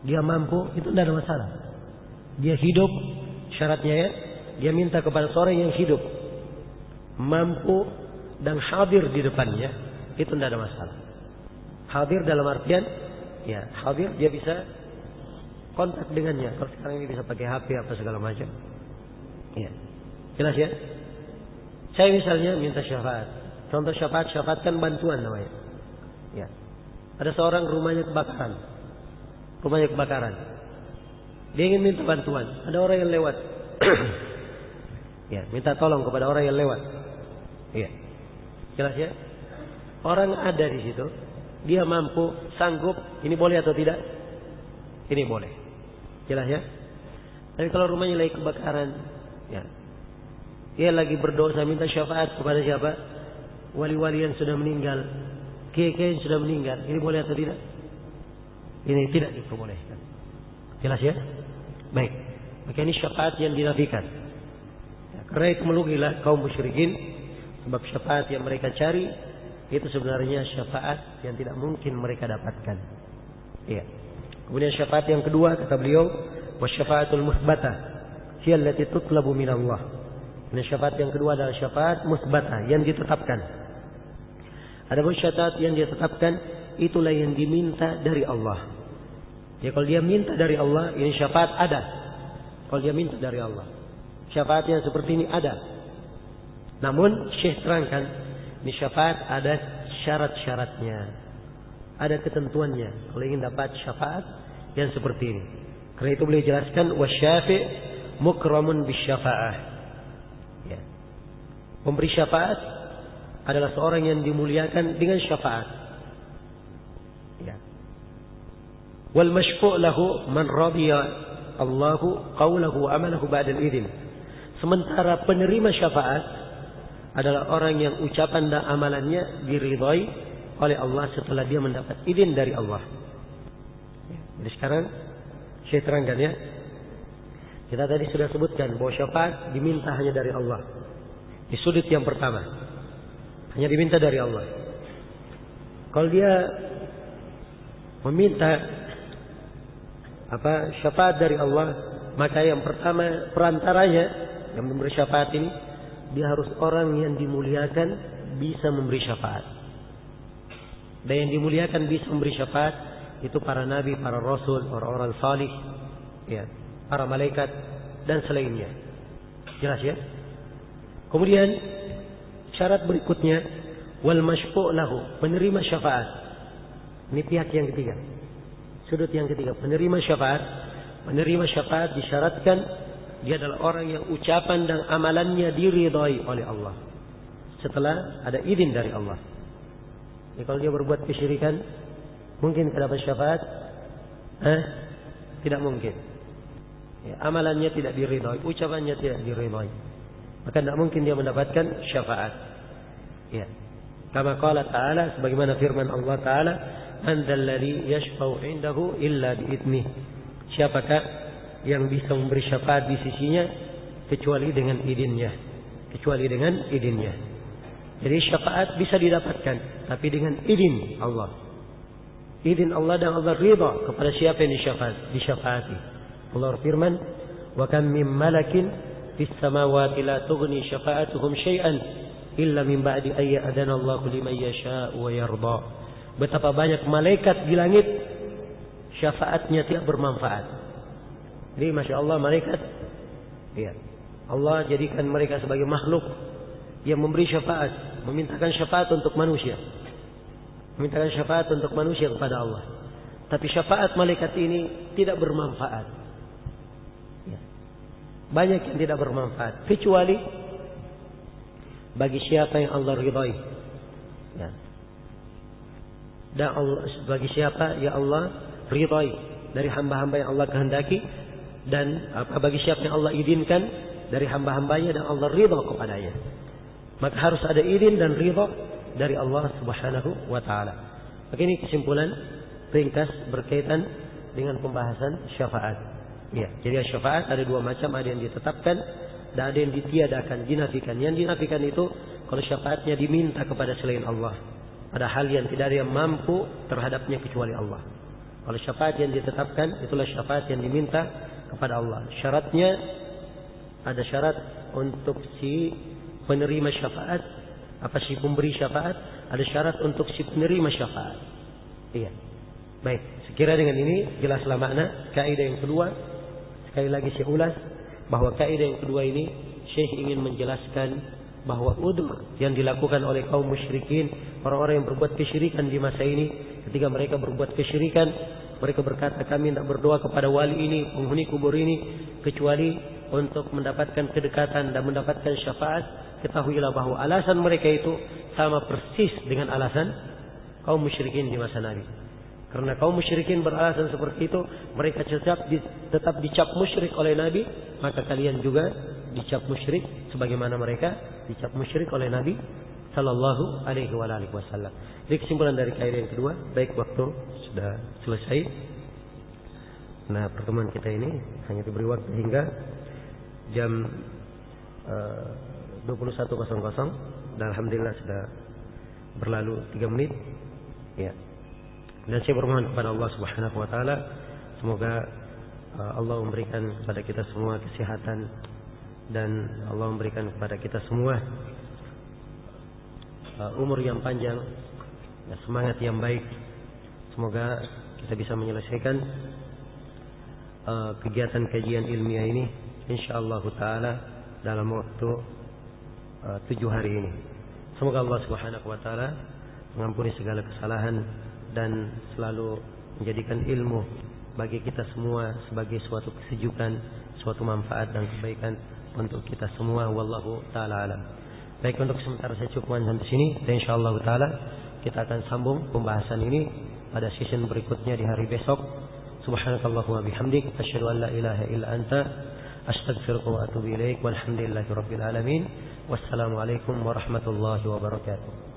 dia mampu, itu tidak ada masalah. Dia hidup, syaratnya ya, dia minta kepada seorang yang hidup, mampu dan hadir di depannya, itu tidak ada masalah. Hadir dalam artian, ya hadir dia bisa kontak dengannya. Kalau sekarang ini bisa pakai HP apa segala macam. Ya, jelas ya. Saya misalnya minta syafaat. Contoh syafaat kan bantuan namanya. Ya, ada seorang rumahnya kebakaran. Rumahnya kebakaran. Dia ingin minta bantuan. Ada orang yang lewat. Ya, minta tolong kepada orang yang lewat. Ya, jelas ya. Orang ada di situ. Dia mampu, sanggup. Ini boleh atau tidak? Ini boleh. Jelas ya. Tapi kalau rumahnya lagi kebakaran, ya, dia lagi berdosa minta syafaat kepada siapa? Wali-wali yang sudah meninggal, kiai-kiai yang sudah meninggal. Ini boleh atau tidak? Ini tidak diperbolehkan. Jelas ya? Baik. Maka ini syafaat yang dinafikan. Ya, karena itu melugilah kaum musyrikin, sebab syafaat yang mereka cari itu sebenarnya syafaat yang tidak mungkin mereka dapatkan. Iya. Kemudian syafaat yang kedua kata beliau, wasyafaatul musbatah hiya allati tutlabu min Allah. Ini syafaat yang kedua adalah syafaat musbatah yang ditetapkan. Adapun syafaat yang ditetapkan itulah yang diminta dari Allah. Ya, kalau dia minta dari Allah, ini syafaat ada. Kalau dia minta dari Allah, syafaat yang seperti ini ada. Namun Syekh terangkan, ini syafaat ada syarat-syaratnya, ada ketentuannya. Kalau ingin dapat syafaat yang seperti ini, karena itu beliau jelaskan wasyafi' mukramun bisyafa'ah. Ya. Pemberi syafaat adalah seorang yang dimuliakan dengan syafaat. Ya. Wal masyfu' lahu man radiya Allahu qawlahu amalahu ba'da al-idin. Sementara penerima syafaat adalah orang yang ucapan dan amalannya diridhai oleh Allah setelah dia mendapat izin dari Allah. Jadi sekarang saya terangkan ya. Kita tadi sudah sebutkan bahwa syafaat diminta hanya dari Allah. Di sudut yang pertama. Hanya diminta dari Allah. Kalau dia meminta syafaat dari Allah, maka yang pertama perantaranya yang memberi syafaat ini, dia harus orang yang dimuliakan bisa memberi syafaat. Dan yang dimuliakan bisa memberi syafaat itu para nabi, para rasul, orang-orang salih, ya, para malaikat dan selainnya. Jelas ya? Kemudian syarat berikutnya wal masyfu' lahu, menerima syafaat. Ini pihak yang ketiga. Sudut yang ketiga, penerima syafaat. Menerima syafaat disyaratkan dia adalah orang yang ucapan dan amalannya diridhai oleh Allah setelah ada izin dari Allah. Jadi kalau dia berbuat kesyirikan, mungkin dapat syafaat? Tidak mungkin. Ya, amalannya tidak diridhai, ucapannya tidak diridhai, maka tidak mungkin dia mendapatkan syafaat. Ya. Kama qala ta'ala, sebagaimana firman Allah Ta'ala, man dzalladzi yashfa'u 'indahu illa bi'idnih. Siapakah yang bisa memberi syafaat di sisinya kecuali dengan idinnya, kecuali dengan idinnya. Jadi syafaat bisa didapatkan tapi dengan izin Allah. Izin Allah dan Allah ridha kepada siapa yang disyafaati. Allah firman, "Wa kam min malakin fis samawati la tughni syafa'atuhum syai'an illa min ba'di ay ya'dana Allahu liman yasha'u wa yarda." Betapa banyak malaikat di langit, syafaatnya tidak bermanfaat. Jadi Masya Allah malaikat, ya, Allah jadikan mereka sebagai makhluk yang memberi syafaat, memintakan syafaat untuk manusia, memintakan syafaat untuk manusia kepada Allah. Tapi syafaat malaikat ini tidak bermanfaat. Ya. Banyak yang tidak bermanfaat, kecuali bagi siapa yang Allah ridhai. Ya. Dan Allah, bagi siapa yang Allah ridhai dari hamba-hamba yang Allah kehendaki, dan bagi siapa yang Allah izinkan dari hamba-hambanya dan Allah ridha kepadanya. Maka harus ada izin dan ridha dari Allah Subhanahu wa taala. Maka ini kesimpulan ringkas berkaitan dengan pembahasan syafaat. Ya, jadi syafaat ada dua macam, ada yang ditetapkan dan ada yang ditiadakan, dinafikan. Yang dinafikan itu kalau syafaatnya diminta kepada selain Allah, ada hal yang tidak ada yang mampu terhadapnya kecuali Allah. Kalau syafaat yang ditetapkan, itulah syafaat yang diminta kepada Allah. Syaratnya ada syarat untuk si penerima syafaat, si pemberi syafaat, ada syarat untuk si penerima syafaat. Iya. Baik, sekira dengan ini jelaslah makna kaidah yang kedua. Sekali lagi saya ulas bahwa kaidah yang kedua ini Syekh ingin menjelaskan bahwa udzur yang dilakukan oleh kaum musyrikin, orang-orang yang berbuat kesyirikan di masa ini, ketika mereka berbuat kesyirikan, mereka berkata, kami tidak berdoa kepada wali ini, penghuni kubur ini, kecuali untuk mendapatkan kedekatan dan mendapatkan syafaat. Ketahuilah bahwa alasan mereka itu sama persis dengan alasan kaum musyrikin di masa Nabi. Karena kaum musyrikin beralasan seperti itu, mereka tetap dicap musyrik oleh Nabi, maka kalian juga dicap musyrik sebagaimana mereka dicap musyrik oleh Nabi sallallahu alaihi wasallam. Jadi kesimpulan dari kaidah yang kedua, baik waktu sudah selesai. Nah, pertemuan kita ini hanya diberi waktu hingga jam 21.00 dan alhamdulillah sudah berlalu 3 menit. Ya. Dan saya bermohon kepada Allah Subhanahu wa taala semoga Allah memberikan kepada kita semua kesehatan dan Allah memberikan kepada kita semua umur yang panjang, semangat yang baik. Semoga kita bisa menyelesaikan kegiatan kajian ilmiah ini insyaallah taala dalam waktu 7 hari ini. Semoga Allah Subhanahu wa taala mengampuni segala kesalahan dan selalu menjadikan ilmu bagi kita semua sebagai suatu kesejukan, suatu manfaat dan kebaikan untuk kita semua. Wallahu taala alam. Baik, untuk sementara saya cukupkan sampai sini dan insyaallah taala kita akan sambung pembahasan ini pada season berikutnya di hari besok. Subhanakallahumma bihamdik asyhadu an la ilaha illa anta astaghfiruka wa atubu ilaik walhamdulillahi rabbil alamin. Wassalamualaikum warahmatullahi wabarakatuh.